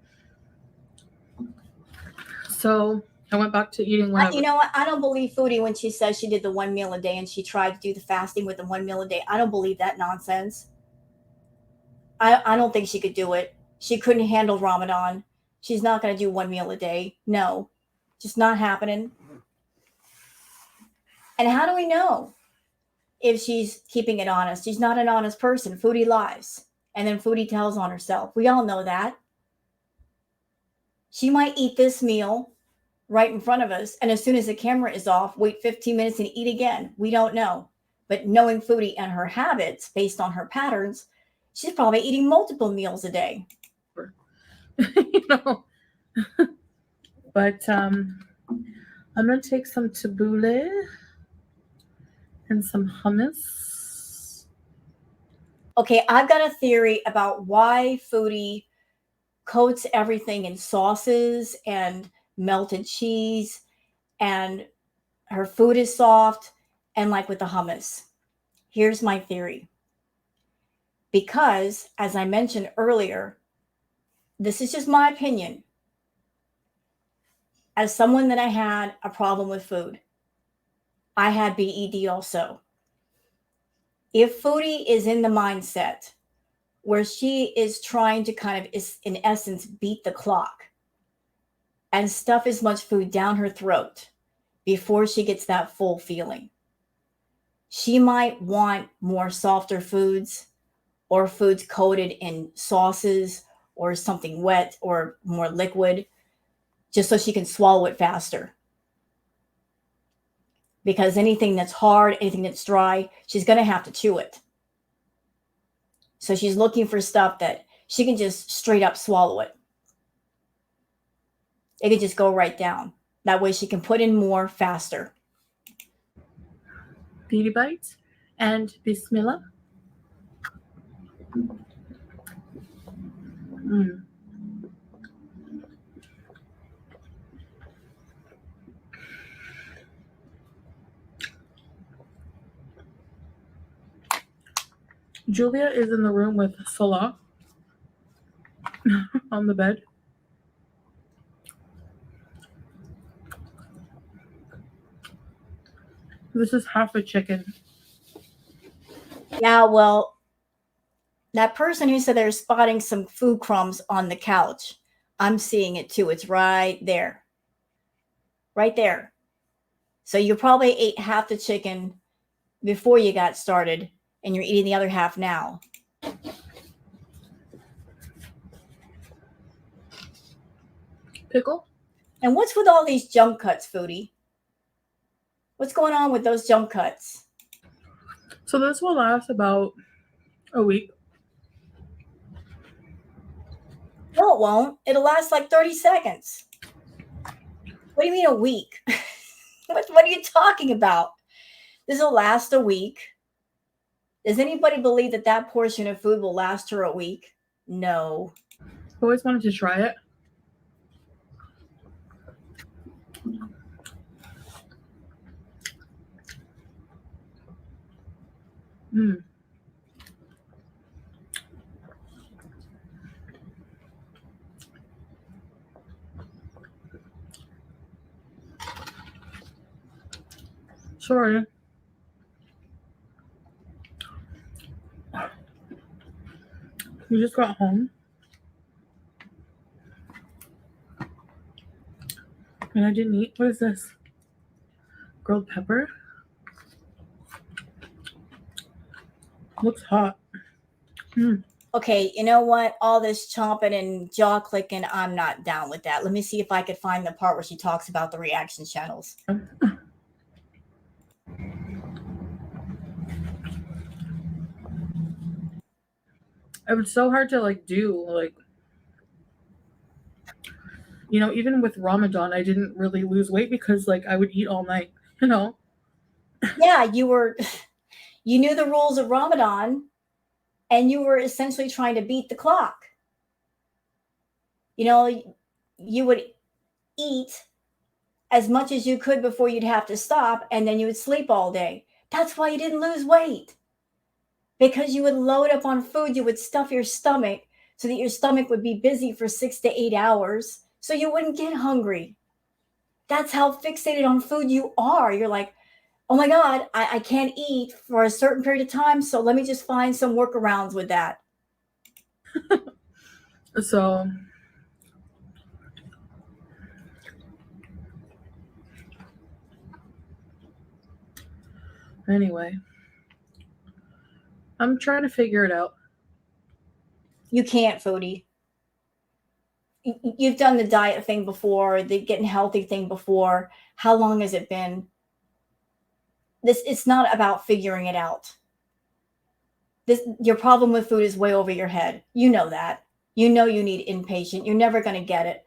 So I went back to eating whenever. You know what? I don't believe Foodie when she says she did the one meal a day and she tried to do the fasting with the one meal a day. I don't believe that nonsense. I don't think she could do it. She couldn't handle Ramadan. She's not going to do one meal a day. No, just not happening. And how do we know if she's keeping it honest? She's not an honest person. Foodie lies. And then Foodie tells on herself. We all know that. She might eat this meal right in front of us, and as soon as the camera is off, wait 15 minutes and eat again. We don't know. But knowing Foodie and her habits based on her patterns, she's probably eating multiple meals a day. You know. But I'm gonna take some tabbouleh and some hummus. Okay, I've got a theory about why Foodie coats everything in sauces and melted cheese, and her food is soft, and like with the hummus. Here's my theory. Because, as I mentioned earlier, this is just my opinion. As someone that I had a problem with food, I had BED also. If Foodie is in the mindset where she is trying to kind of, in essence, beat the clock and stuff as much food down her throat before she gets that full feeling, she might want more softer foods or foods coated in sauces or something wet or more liquid, just so she can swallow it faster. Because anything that's hard, anything that's dry, she's going to have to chew it. So she's looking for stuff that she can just straight up swallow it. It can just go right down. That way she can put in more faster. Beauty bite and bismillah. Mm. Julia is in the room with Salah on the bed. This is half a chicken. Yeah, well, that person who said they're spotting some food crumbs on the couch, I'm seeing it too. It's right there. Right there. So you probably ate half the chicken before you got started, and you're eating the other half now. Pickle? And what's with all these jump cuts, Foodie? What's going on with those jump cuts? So this will last about a week. No, it won't. It'll last like 30 seconds. What do you mean a week? What are you talking about? This will last a week. Does anybody believe that that portion of food will last her a week? No. I always wanted to try it. Mm. Sorry. We just got home. And I didn't eat. What is this? Grilled pepper? Looks hot. Mm. Okay, you know what? All this chomping and jaw clicking, I'm not down with that. Let me see if I could find the part where she talks about the reaction channels. It was so hard to like do, like, you know, even with Ramadan, I didn't really lose weight because like I would eat all night, you know. Yeah, you knew the rules of Ramadan and you were essentially trying to beat the clock. You know, you would eat as much as you could before you'd have to stop, and then you would sleep all day. That's why you didn't lose weight. Because you would load up on food, you would stuff your stomach so that your stomach would be busy for 6 to 8 hours so you wouldn't get hungry. That's how fixated on food you are. You're like, oh my God, I can't eat for a certain period of time, so let me just find some workarounds with that. So anyway, I'm trying to figure it out. You can't, Foodie. You've done the diet thing before, the getting healthy thing before. How long has it been? It's not about figuring it out. Your problem with food is way over your head. You know that. You know you need inpatient. You're never going to get it.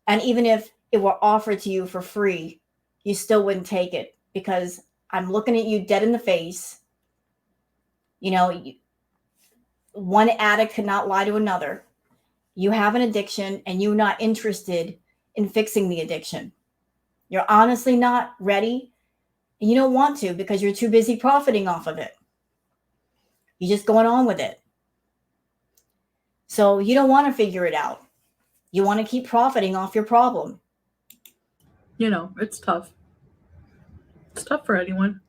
And even if it were offered to you for free, you still wouldn't take it because I'm looking at you dead in the face. You know, one addict could not lie to another. You have an addiction and you're not interested in fixing the addiction. You're honestly not ready and you don't want to because you're too busy profiting off of it. You're just going on with it. So you don't want to figure it out. You want to keep profiting off your problem. You know, it's tough. It's tough for anyone.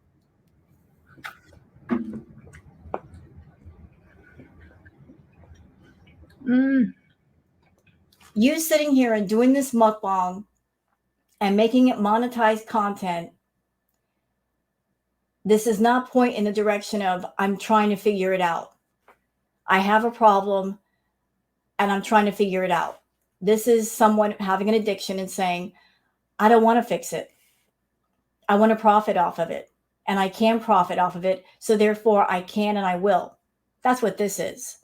You sitting here and doing this mukbang and making it monetized content, this is not point in the direction of I'm trying to figure it out. I have a problem and I'm trying to figure it out. This is someone having an addiction and saying, I don't want to fix it. I want to profit off of it. And I can profit off of it. So therefore I can and I will. That's what this is.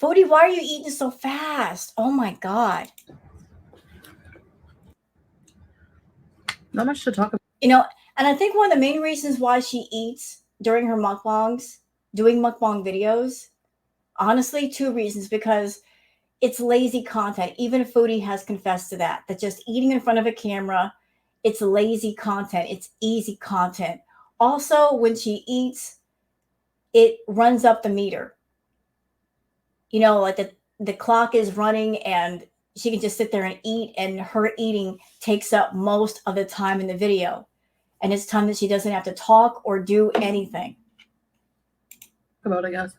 Foodie, why are you eating so fast? Oh my God. Not much to talk about. You know, and I think one of the main reasons why she eats during her mukbangs, doing mukbang videos, honestly, two reasons. Because it's lazy content. Even Foodie has confessed to that just eating in front of a camera, it's lazy content. It's easy content. Also, when she eats, it runs up the meter. You know, like the clock is running and she can just sit there and eat, and her eating takes up most of the time in the video. And it's time that she doesn't have to talk or do anything. About, I guess.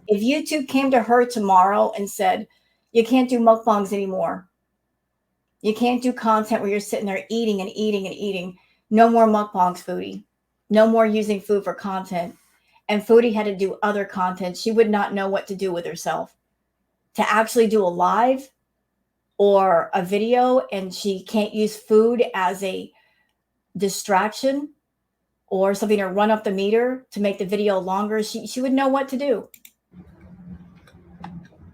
If YouTube came to her tomorrow and said, you can't do mukbangs anymore. You can't do content where you're sitting there eating and eating and eating. No more mukbangs, Foodie. No more using food for content. and Foodie had to do other content, she would not know what to do with herself. To actually do a live or a video, and she can't use food as a distraction or something to run up the meter to make the video longer, she would know what to do.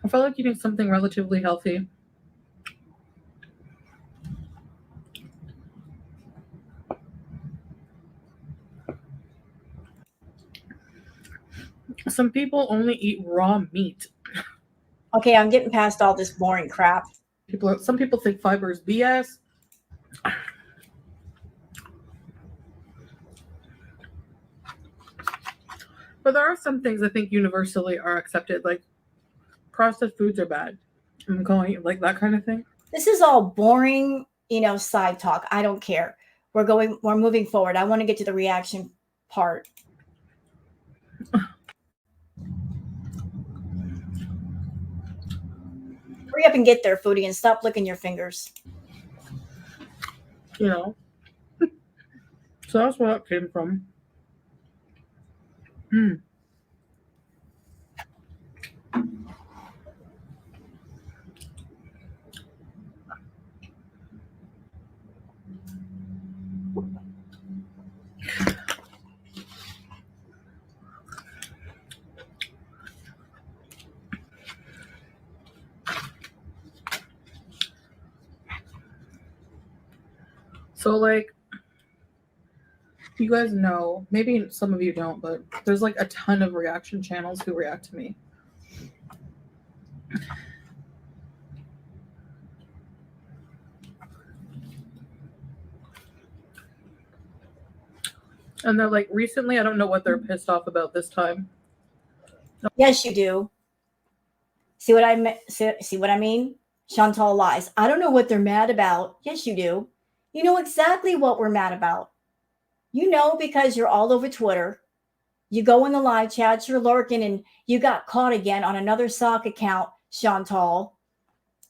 I felt like eating something relatively healthy. Some people only eat raw meat. Okay, I'm getting past all this boring crap. Some people think fiber is BS. But there are some things I think universally are accepted, like processed foods are bad. I'm going like that kind of thing. This is all boring, side talk. I don't care. We're moving forward. I want to get to the reaction part. Hurry up and get there, Foodie, and stop licking your fingers. So that's where that came from. So, like, you guys know, maybe some of you don't, but there's like a ton of reaction channels who react to me. And they're like, recently, I don't know what they're pissed off about this time. Yes, you do. See what I mean? Chantal lies. I don't know what they're mad about. Yes, you do. You know exactly what we're mad about. You know, because you're all over Twitter. You go in the live chats, you're lurking, and you got caught again on another sock account, Chantal.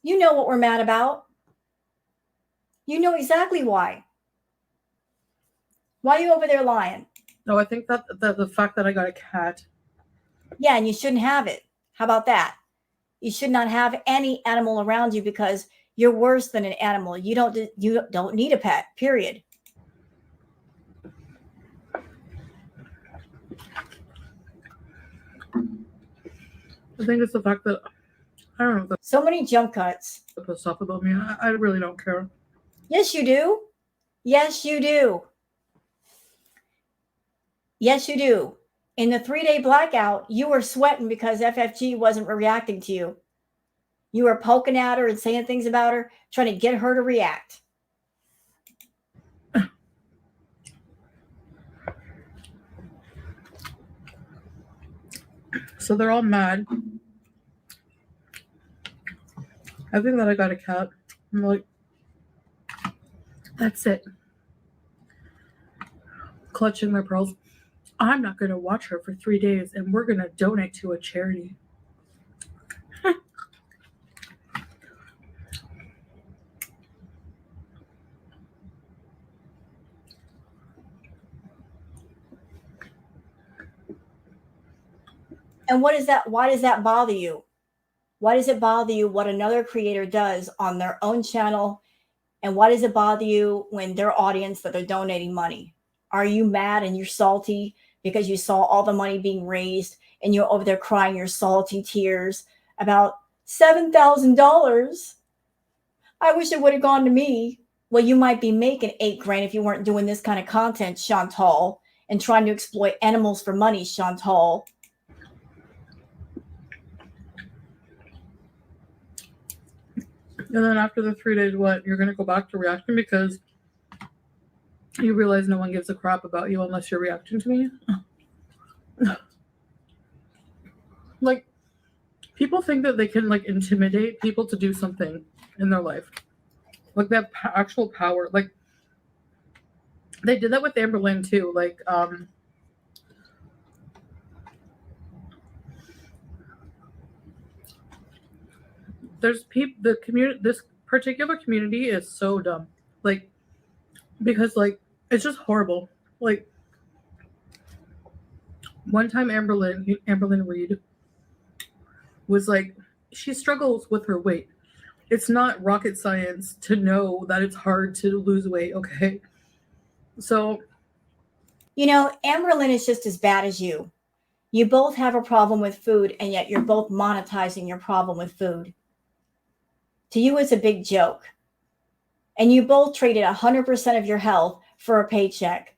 You know what we're mad about. You know exactly why. Why are you over there lying? No, I think that the fact that I got a cat. Yeah, and you shouldn't have it. How about that? You should not have any animal around you because you're worse than an animal. You don't need a pet, period. I think it's the fact that I don't know. So many jump cuts. Pissed off about me. I really don't care. Yes, you do. Yes, you do. Yes, you do. In the 3-day blackout, you were sweating because FFG wasn't reacting to you. You were poking at her and saying things about her, trying to get her to react. So they're all mad. I think that I got a cat. I'm like, that's it. Clutching their pearls. I'm not going to watch her for 3 days, and we're going to donate to a charity. And what is that? Why does that bother you? Why does it bother you what another creator does on their own channel? And why does it bother you when their audience that they're donating money? Are you mad and you're salty because you saw all the money being raised and you're over there crying your salty tears about $7,000? I wish it would have gone to me. Well, you might be making $8,000 if you weren't doing this kind of content, Chantal, and trying to exploit animals for money, Chantal. And then after the 3 days, what? You're going to go back to reacting because you realize no one gives a crap about you unless you're reacting to me? Like, people think that they can, like, intimidate people to do something in their life. Like, they have actual power. Like, they did that with Amber Lynn, too. Like, there's people, the community, this particular community is so dumb. Like, because, like, it's just horrible. Like, One time Amberlyn Reed was like, she struggles with her weight. It's not rocket science to know that it's hard to lose weight, okay? So, Amberlyn is just as bad as you. You both have a problem with food, and yet you're both monetizing your problem with food. To you, it's a big joke. And you both traded 100% of your health for a paycheck.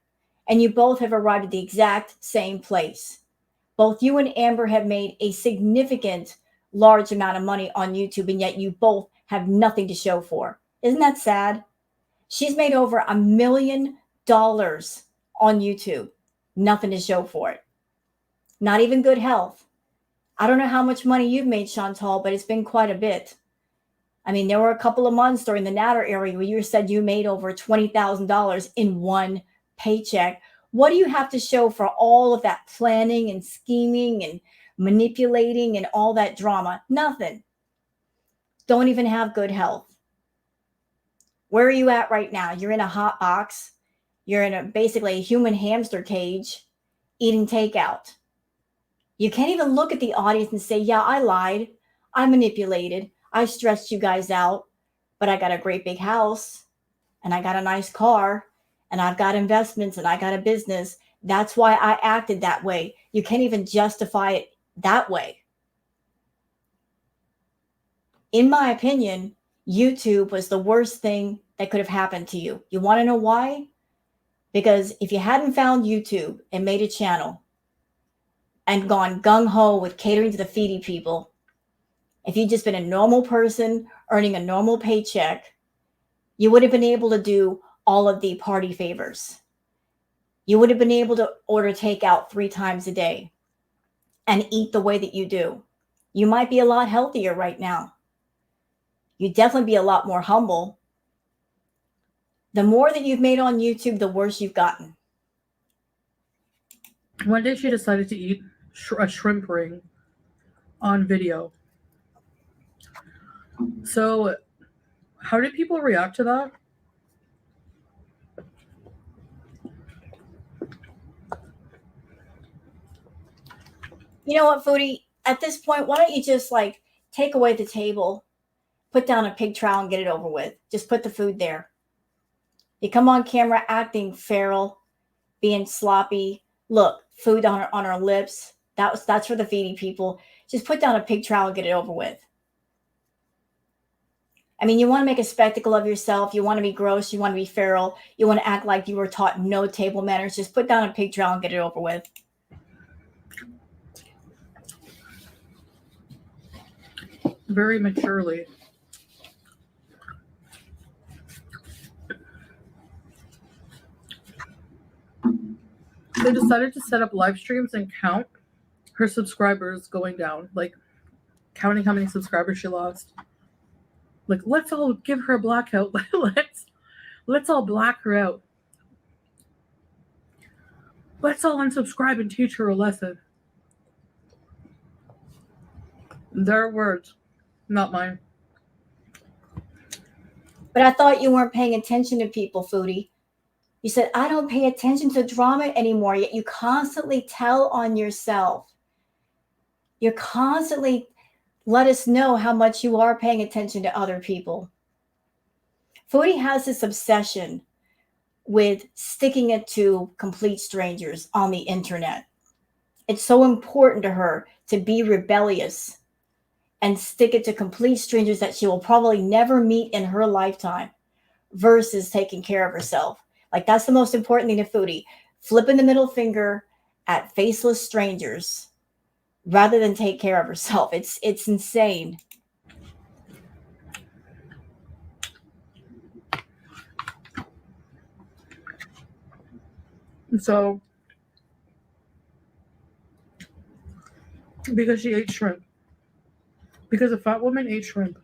And you both have arrived at the exact same place. Both you and Amber have made a significant, large amount of money on YouTube, and yet you both have nothing to show for. Isn't that sad? She's made over $1 million on YouTube. Nothing to show for it. Not even good health. I don't know how much money you've made, Chantal, but it's been quite a bit. I mean, there were a couple of months during the Natter area where you said you made over $20,000 in one paycheck. What do you have to show for all of that planning and scheming and manipulating and all that drama? Nothing. Don't even have good health. Where are you at right now? You're in a hot box. You're in basically a human hamster cage eating takeout. You can't even look at the audience and say, yeah, I lied. I manipulated. I stressed you guys out, but I got a great big house and I got a nice car and I've got investments and I got a business. That's why I acted that way. You can't even justify it that way. In my opinion, YouTube was the worst thing that could have happened to you. You want to know why? Because if you hadn't found YouTube and made a channel and gone gung-ho with catering to the feedy people, if you'd just been a normal person earning a normal paycheck, you would have been able to do all of the party favors. You would have been able to order takeout 3 times a day and eat the way that you do. You might be a lot healthier right now. You'd definitely be a lot more humble. The more that you've made on YouTube, the worse you've gotten. one day she decided to eat a shrimp ring on video. So, how did people react to that? You know what, Foodie? At this point, why don't you just take away the table, put down a pig trowel and get it over with. Just put the food there. You come on camera acting feral, being sloppy. Look, food on her lips. That's for the feeding people. Just put down a pig trowel and get it over with. I mean, you want to make a spectacle of yourself. You want to be gross. You want to be feral. You want to act like you were taught no table manners. Just put down a pig trowel and get it over with. Very maturely. They decided to set up live streams and count her subscribers going down, like counting how many subscribers she lost. Like, let's all give her a blackout. let's all black her out. Let's all unsubscribe and teach her a lesson. Their words, not mine. But I thought you weren't paying attention to people, Foodie. You said, I don't pay attention to drama anymore, yet you constantly tell on yourself. You constantly let us know how much you are paying attention to other people. Foodie has this obsession with sticking it to complete strangers on the internet. It's so important to her to be rebellious and stick it to complete strangers that she will probably never meet in her lifetime versus taking care of herself. Like, that's the most important thing to Foodie. Flipping the middle finger at faceless strangers rather than take care of herself. It's insane. So, because she ate shrimp. Because a fat woman ate shrimp.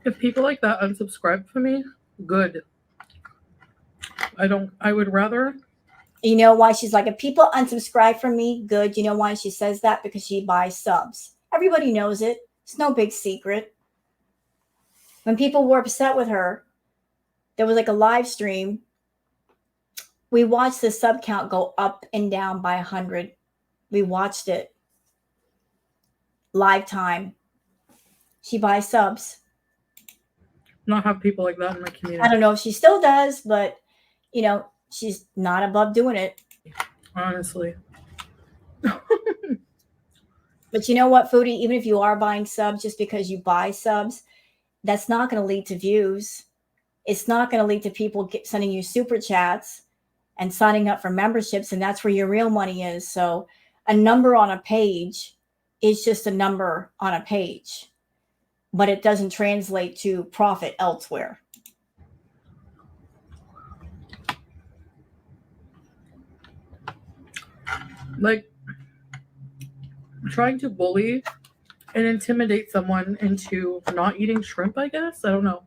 If people like that unsubscribe from me, good. I would rather. You know why she's like, if people unsubscribe from me, good. You know why she says that? Because she buys subs. Everybody knows it. It's no big secret. When people were upset with her, there was like a live stream. We watched the sub count go up and down by 100. We watched it live time. She buys subs. Not have people like that in my community. I don't know if she still does, but you know, she's not above doing it. Honestly. But you know what, Foodie? Even if you are buying subs just because you buy subs, that's not going to lead to views. It's not going to lead to people sending you super chats and signing up for memberships, and that's where your real money is. So a number on a page is just a number on a page, but it doesn't translate to profit elsewhere. Like, trying to bully and intimidate someone into not eating shrimp, I guess. I don't know.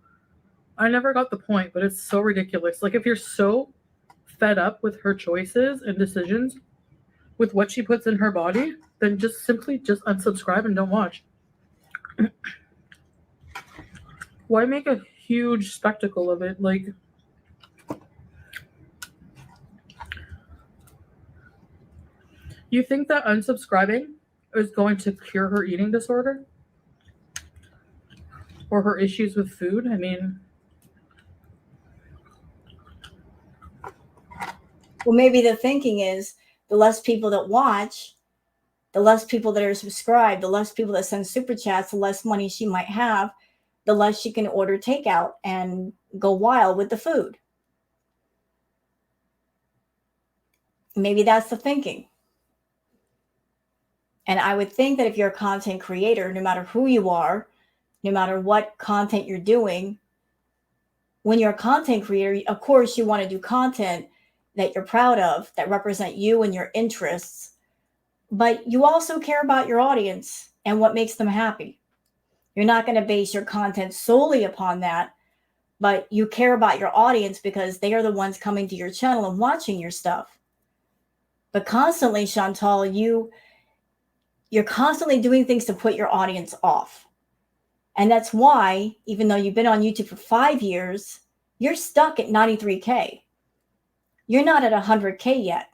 I never got the point, but it's so ridiculous. Like, if you're so fed up with her choices and decisions, with what she puts in her body, then just simply just unsubscribe and don't watch. Why make a huge spectacle of it? Like, you think that unsubscribing is going to cure her eating disorder? Or her issues with food? I mean, well, maybe the thinking is the less people that watch, the less people that are subscribed, the less people that send super chats, the less money she might have, the less she can order takeout and go wild with the food. Maybe that's the thinking. And I would think that if you're a content creator, no matter who you are, no matter what content you're doing, when you're a content creator, of course, you want to do content that you're proud of, that represent you and your interests, but you also care about your audience and what makes them happy. You're not going to base your content solely upon that, but you care about your audience because they are the ones coming to your channel and watching your stuff. But constantly, Chantal, you're constantly doing things to put your audience off. And that's why, even though you've been on YouTube for 5 years, you're stuck at 93K. You're not at 100K yet.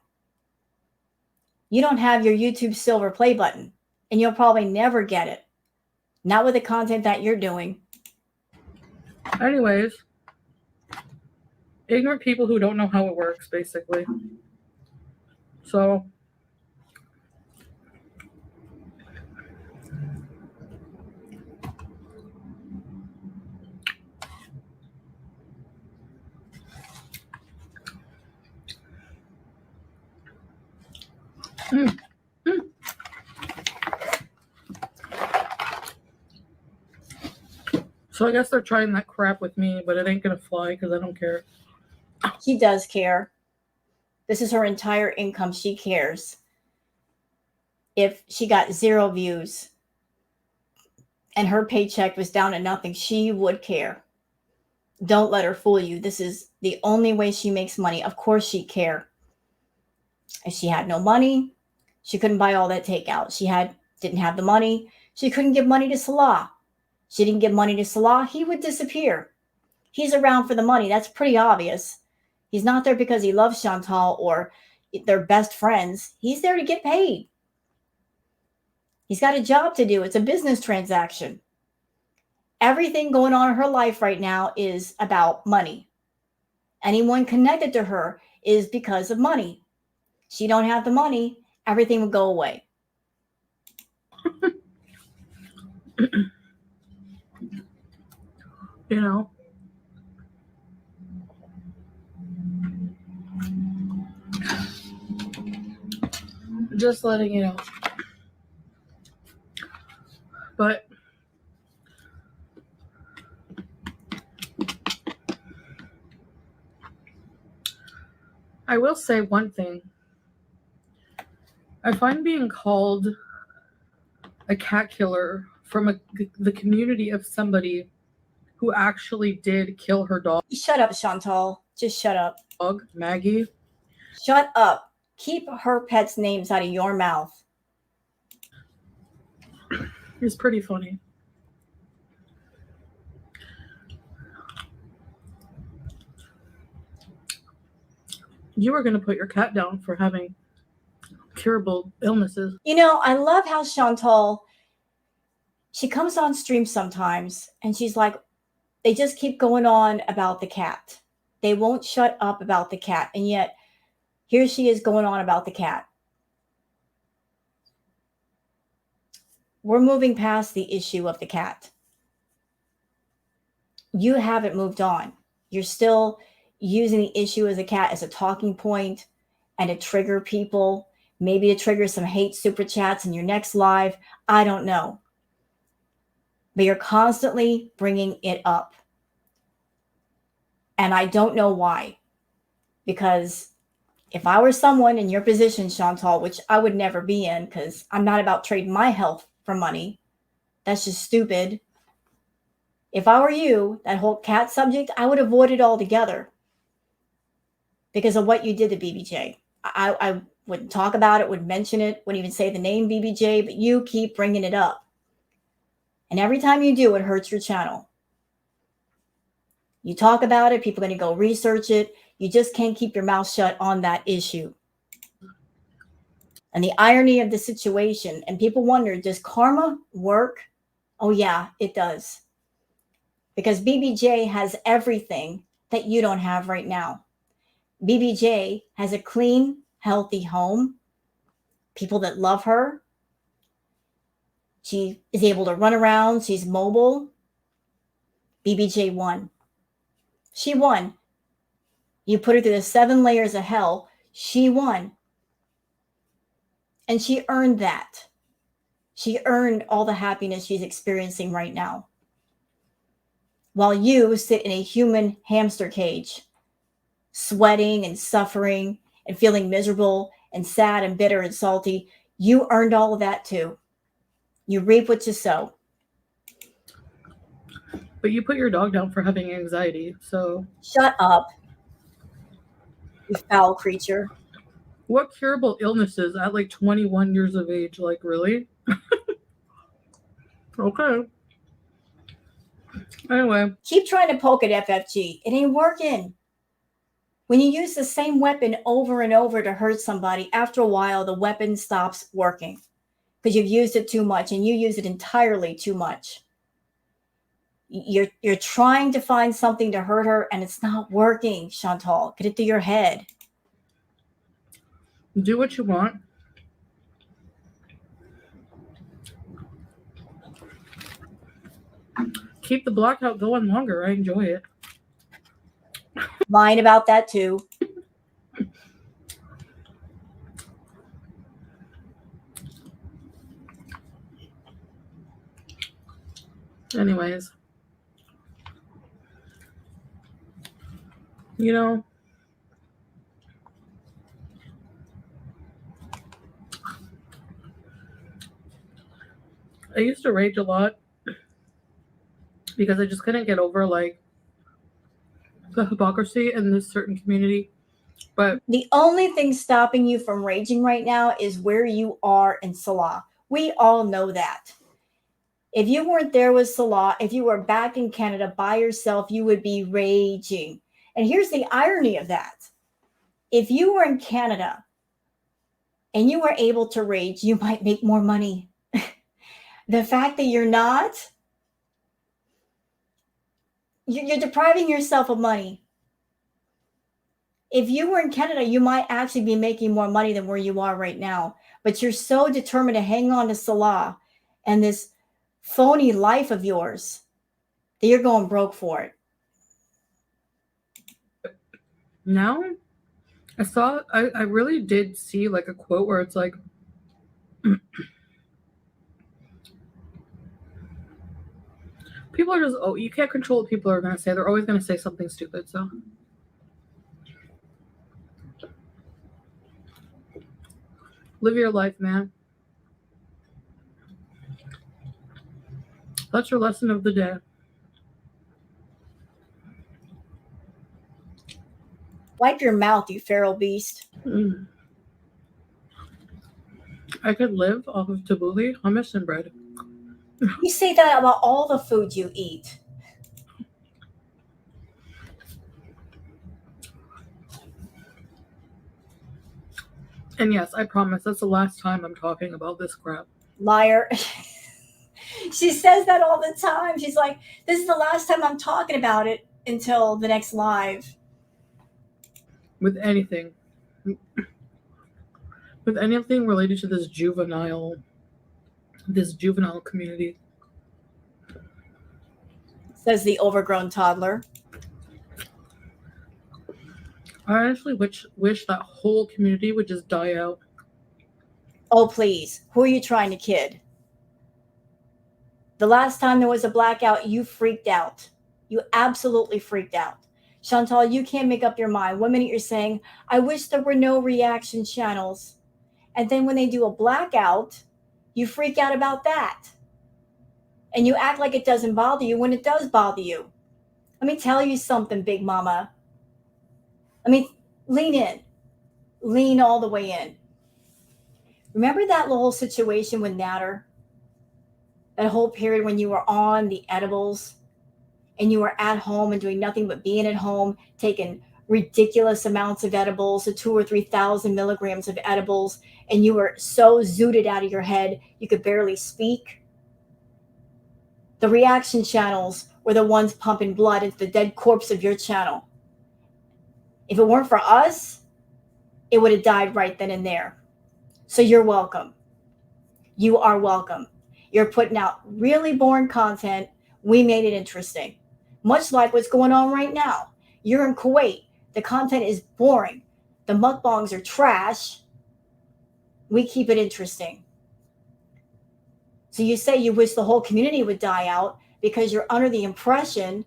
You don't have your YouTube silver play button, and you'll probably never get it. Not with the content that you're doing. anyways, ignorant people who don't know how it works, basically. So, So I guess they're trying that crap with me, but it ain't gonna fly because I don't care. She does care. This is her entire income. She cares. If she got 0 views and her paycheck was down to nothing, she would care. Don't let her fool you. This is the only way she makes money. Of course she'd care. If she had no money, she couldn't buy all that takeout. She didn't have the money. She couldn't give money to Salah. She didn't give money to Salah, he would disappear. He's around for the money. That's pretty obvious. He's not there because he loves Chantal or they're best friends. He's there to get paid. He's got a job to do. It's a business transaction. Everything going on in her life right now is about money. Anyone connected to her is because of money. She don't have the money, everything would go away. You know? Just letting you know. But I will say one thing. I find being called a cat killer from the community of somebody who actually did kill her dog. Shut up, Chantal. Just shut up. Maggie. Shut up. Keep her pets' names out of your mouth. It's pretty funny. You were going to put your cat down for having curable illnesses. You know, I love how Chantal, she comes on stream sometimes and she's like, they just keep going on about the cat. They won't shut up about the cat. And yet, here she is going on about the cat. We're moving past the issue of the cat. You haven't moved on. You're still using the issue as a cat as a talking point and to trigger people, maybe to trigger some hate super chats in your next live. I don't know. But you're constantly bringing it up. And I don't know why. Because if I were someone in your position, Chantal, which I would never be in because I'm not about trading my health for money. That's just stupid. If I were you, that whole cat subject, I would avoid it altogether because of what you did to BBJ. I wouldn't talk about it, wouldn't mention it, wouldn't even say the name BBJ, but you keep bringing it up. And every time you do, it hurts your channel. You talk about it, people are going to go research it. You just can't keep your mouth shut on that issue. And the irony of the situation, and people wonder, does karma work? Oh yeah, it does. Because BBJ has everything that you don't have right now. BBJ has a clean, healthy home, people that love her. She is able to run around. She's mobile. BBJ won. She won. You put her through the 7 layers of hell. She won. And she earned that. She earned all the happiness she's experiencing right now. While you sit in a human hamster cage, sweating and suffering and feeling miserable and sad and bitter and salty, you earned all of that too. You reap what you sow. But you put your dog down for having anxiety, so... Shut up, you foul creature. What curable illnesses at like 21 years of age? Like, really? Okay. Anyway. Keep trying to poke at FFG. It ain't working. When you use the same weapon over and over to hurt somebody, after a while, the weapon stops working because you've used it too much and you use it entirely too much. You're trying to find something to hurt her and it's not working, Chantal. Get it through your head. Do what you want. Keep the blackout going longer. I enjoy it. Lying about that too. Anyways. You know, I used to rage a lot because I just couldn't get over like the hypocrisy in this certain community. But the only thing stopping you from raging right now is where you are in Salah. We all know that. If you weren't there with Salah, if you were back in Canada by yourself, you would be raging. And here's the irony of that. If you were in Canada and you were able to rage, you might make more money. The fact that you're not, you're depriving yourself of money. If you were in Canada, you might actually be making more money than where you are right now. But you're so determined to hang on to Salah and this phony life of yours that you're going broke for it. now I really did see like a quote where it's like, people are just, you can't control what people are going to say. They're always going to say something stupid. So live your life, man. That's your lesson of the day. Wipe your mouth, you feral beast. I could live off of tabbouleh, hummus, and bread. You say that about all the food you eat. And yes, I promise that's the last time I'm talking about this crap. Liar. She says that all the time. She's like, this is the last time I'm talking about it until the next live. With anything. With anything related to this juvenile community. Says the overgrown toddler. I actually wish that whole community would just die out. Oh, please. Who are you trying to kid? The last time there was a blackout, you freaked out. You absolutely freaked out. Chantal, you can't make up your mind. 1 minute you're saying, I wish there were no reaction channels. And then when they do a blackout, you freak out about that. And you act like it doesn't bother you when it does bother you. Let me tell you something, Big Mama. Lean in. Lean all the way in. Remember that little situation with Natter? That whole period when you were on the edibles and you were at home and doing nothing but being at home, taking ridiculous amounts of edibles, so 2,000 or 3,000 milligrams of edibles, and you were so zooted out of your head you could barely speak. The reaction channels were the ones pumping blood into the dead corpse of your channel. If it weren't for us, it would have died right then and there. So you're welcome. You are welcome. You're putting out really boring content. We made it interesting. Much like what's going on right now. You're in Kuwait. The content is boring. The mukbangs are trash. We keep it interesting. So you say you wish the whole community would die out because you're under the impression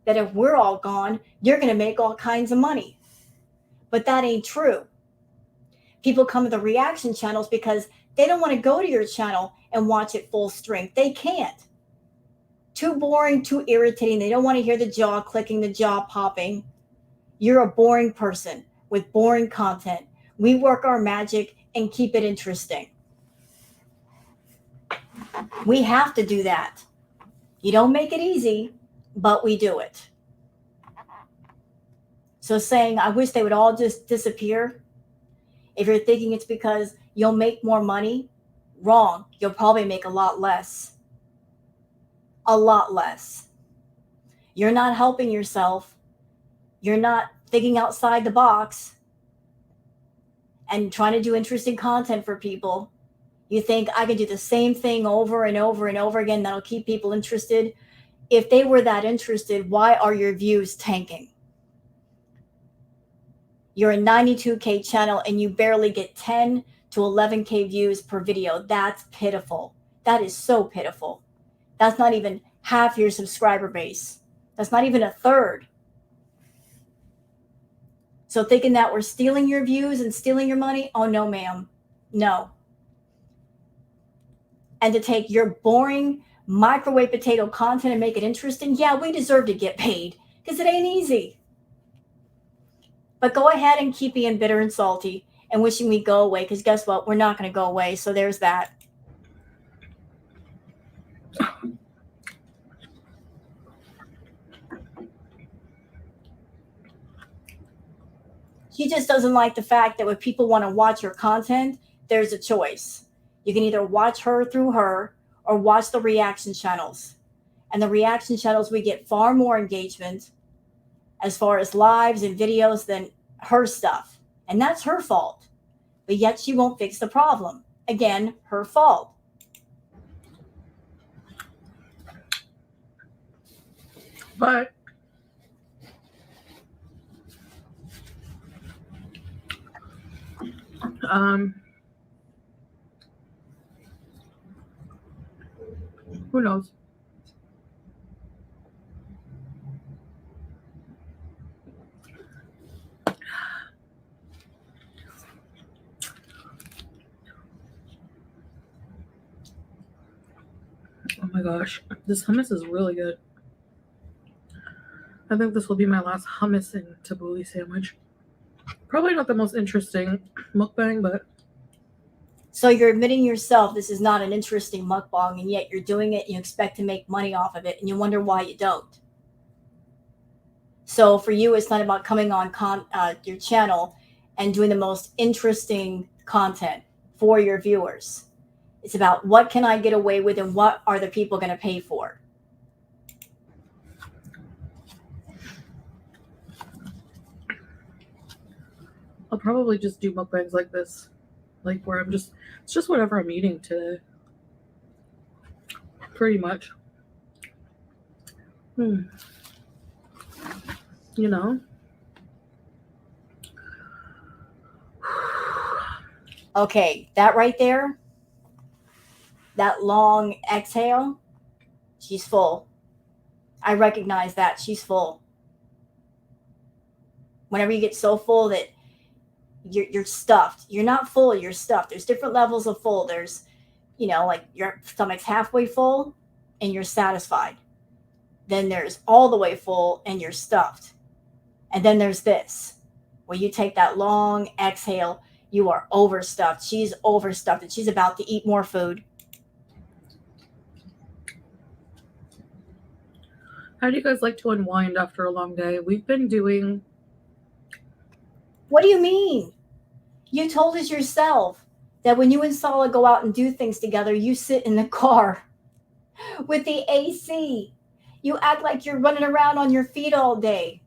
that if we're all gone, you're going to make all kinds of money. But that ain't true. People come to the reaction channels because they don't want to go to your channel and watch it full strength. They can't. Too boring, too irritating. They don't want to hear the jaw clicking, the jaw popping. You're a boring person with boring content. We work our magic and keep it interesting. We have to do that. You don't make it easy, but we do it. So saying, I wish they would all just disappear. If you're thinking it's because you'll make more money, wrong. You'll probably make a lot less. A lot less. You're not helping yourself. You're not thinking outside the box and trying to do interesting content for people. You think I can do the same thing over and over and over again that'll keep people interested. If they were that interested, why are your views tanking? You're a 92K channel and you barely get 10 to 11K views per video. That's pitiful. That is so pitiful. That's not even half your subscriber base. That's not even a third. So thinking that we're stealing your views and stealing your money? Oh, no, ma'am. No. And to take your boring microwave potato content and make it interesting, yeah, we deserve to get paid because it ain't easy. But go ahead and keep being bitter and salty and wishing we go away because guess what? We're not going to go away. So there's that. She just doesn't like the fact that when people want to watch her content, there's a choice. You can either watch her through her or watch the reaction channels. And the reaction channels, we get far more engagement as far as lives and videos than her stuff. And that's her fault. But yet she won't fix the problem. Again, her fault. But who knows? Oh my gosh, this hummus is really good. I think this will be my last hummus and tabbouleh sandwich. Probably not the most interesting mukbang, but... So you're admitting yourself this is not an interesting mukbang, and yet you're doing it and you expect to make money off of it, and you wonder why you don't. So for you, it's not about coming on your channel and doing the most interesting content for your viewers. It's about what can I get away with and what are the people going to pay for. I'll probably just do mukbangs like this, like where it's just whatever I'm eating today. Pretty much. You know? Okay, that right there, that long exhale, she's full. I recognize that she's full. Whenever you get so full that you're stuffed, you're not full, you're stuffed. There's different levels of full. There's, like your stomach's halfway full and you're satisfied. Then there's all the way full and you're stuffed. And then there's this, where you take that long exhale, you are overstuffed. She's overstuffed and she's about to eat more food. How do you guys like to unwind after a long day? We've been doing... What do you mean? You told us yourself that when you and Sala go out and do things together, you sit in the car with the AC. You act like you're running around on your feet all day.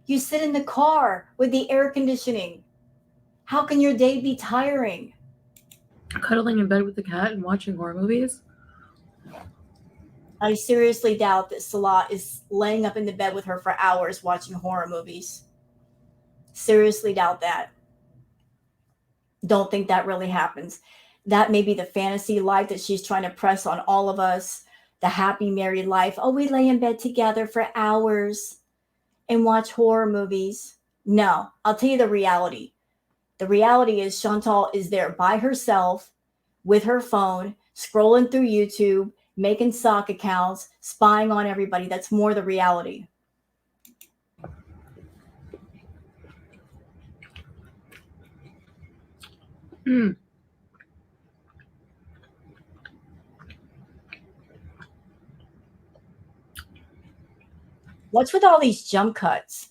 You sit in the car with the air conditioning. How can your day be tiring? Cuddling in bed with the cat and watching horror movies? I seriously doubt that Salah is laying up in the bed with her for hours watching horror movies. Seriously doubt that. Don't think that really happens. That may be the fantasy life that she's trying to press on all of us. The happy married life. Oh, we lay in bed together for hours and watch horror movies. No, I'll tell you the reality. The reality is Chantal is there by herself with her phone, scrolling through YouTube, making sock accounts, spying on everybody. That's more the reality. What's with all these jump cuts?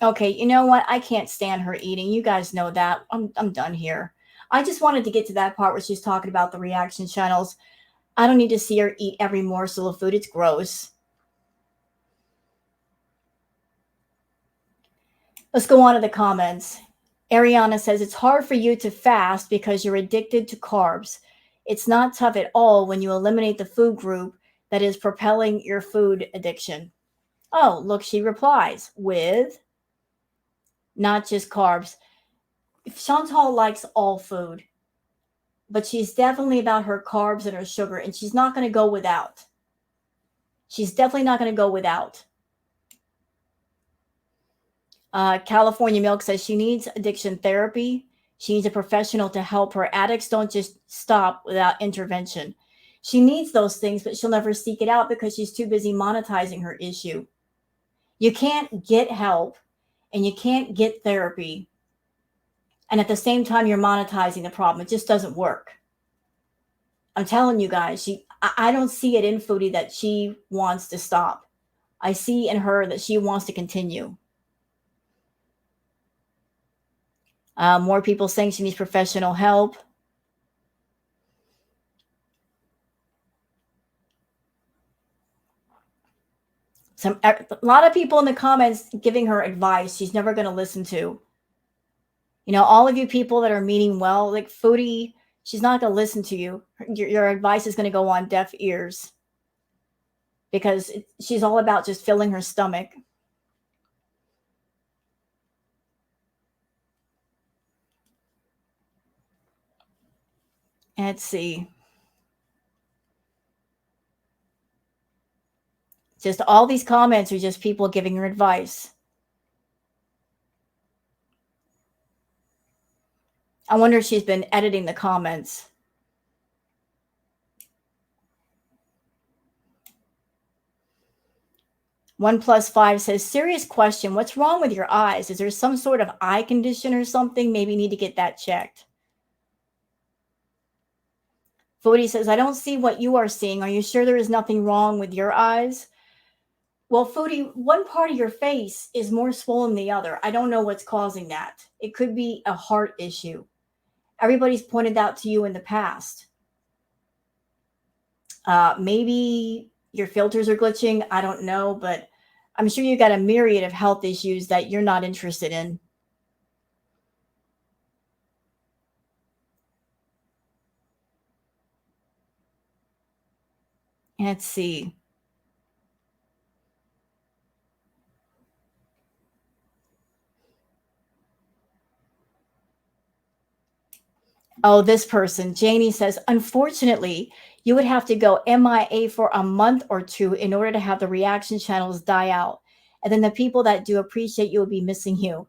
Okay, you know what? I can't stand her eating. You guys know that. I'm done here. I just wanted to get to that part where she's talking about the reaction channels. I don't need to see her eat every morsel of food. It's gross. Let's go on to the comments. Ariana says, it's hard for you to fast because you're addicted to carbs. It's not tough at all when you eliminate the food group that is propelling your food addiction. Oh, look, she replies with not just carbs. Chantal likes all food, but she's definitely about her carbs and her sugar, and she's not going to go without. She's definitely not going to go without. California Milk says she needs addiction therapy. She needs a professional to help her. Addicts don't just stop without intervention. She needs those things, but she'll never seek it out because she's too busy monetizing her issue. You can't get help and you can't get therapy, and at the same time you're monetizing the problem. It just doesn't work. I'm telling you guys, I don't see it in Foodie that she wants to stop. I see in her that she wants to continue. More people saying she needs professional help. A lot of people in the comments giving her advice she's never going to listen to. You know, all of you people that are meaning well, like Foodie, she's not going to listen to you. Your advice is going to go on deaf ears because she's all about just filling her stomach. Let's see. Just all these comments are just people giving her advice. I wonder if she's been editing the comments. OnePlus5 says, serious question. What's wrong with your eyes? Is there some sort of eye condition or something? Maybe you need to get that checked. Foodie says, I don't see what you are seeing. Are you sure there is nothing wrong with your eyes? Well, Foodie, one part of your face is more swollen than the other. I don't know what's causing that. It could be a heart issue. Everybody's pointed out to you in the past. Maybe your filters are glitching. I don't know, but I'm sure you got a myriad of health issues that you're not interested in. Let's see. Oh, this person, Janie says, unfortunately, you would have to go MIA for a month or two in order to have the reaction channels die out. And then the people that do appreciate you will be missing you.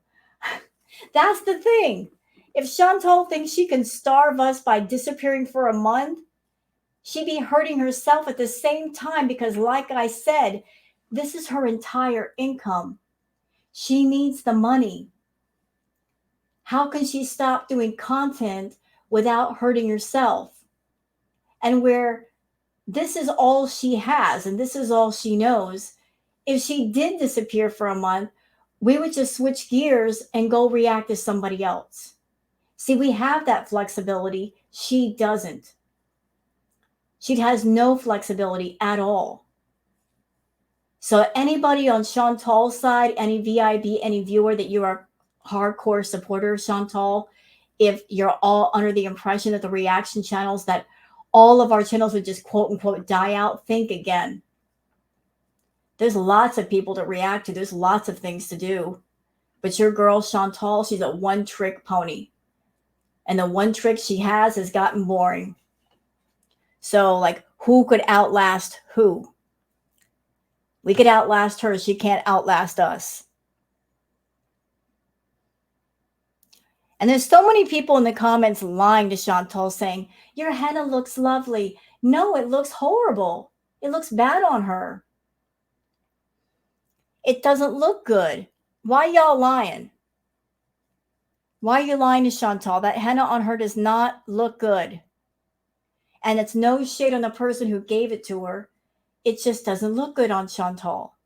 That's the thing. If Chantal thinks she can starve us by disappearing for a month, she'd be hurting herself at the same time because, like I said, this is her entire income. She needs the money. How can she stop doing content without hurting herself? And where this is all she has and this is all she knows, if she did disappear for a month, we would just switch gears and go react to somebody else. See, we have that flexibility. She doesn't. She has no flexibility at all. So anybody on Chantal's side, any VIB, any viewer that you are hardcore supporter of Chantal, if you're all under the impression that the reaction channels, that all of our channels would just quote unquote die out, think again. There's lots of people to react to. There's lots of things to do. But your girl Chantal, she's a one-trick pony. And the one trick she has gotten boring. So, like, who could outlast who? We could outlast her. She can't outlast us. And there's so many people in the comments lying to Chantal saying, your henna looks lovely. No, it looks horrible. It looks bad on her. It doesn't look good. Why y'all lying? Why are you lying to Chantal? That henna on her does not look good. And it's no shade on the person who gave it to her. It just doesn't look good on Chantal.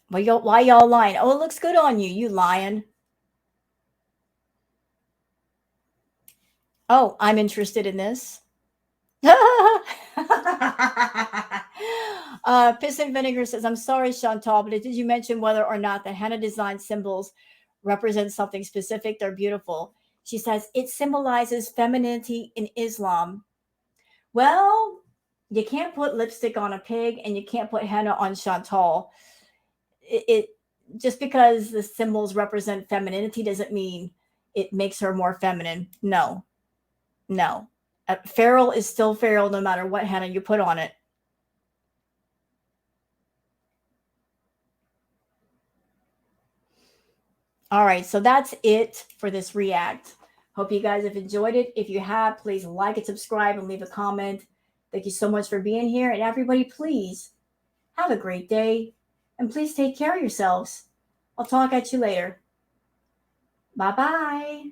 Why y'all lying? Oh, it looks good on you. You lying. Oh, I'm interested in this. Piss and Vinegar says, I'm sorry, Chantal, but did you mention whether or not the henna design symbols represent something specific? They're beautiful. She says, it symbolizes femininity in Islam. Well, you can't put lipstick on a pig and you can't put henna on Chantal. It just because the symbols represent femininity doesn't mean it makes her more feminine. No. Feral is still feral no matter what henna you put on it. All right, so that's it for this react. Hope you guys have enjoyed it. If you have, please like and subscribe and leave a comment. Thank you so much for being here. And everybody, please have a great day. And please take care of yourselves. I'll talk at you later. Bye-bye.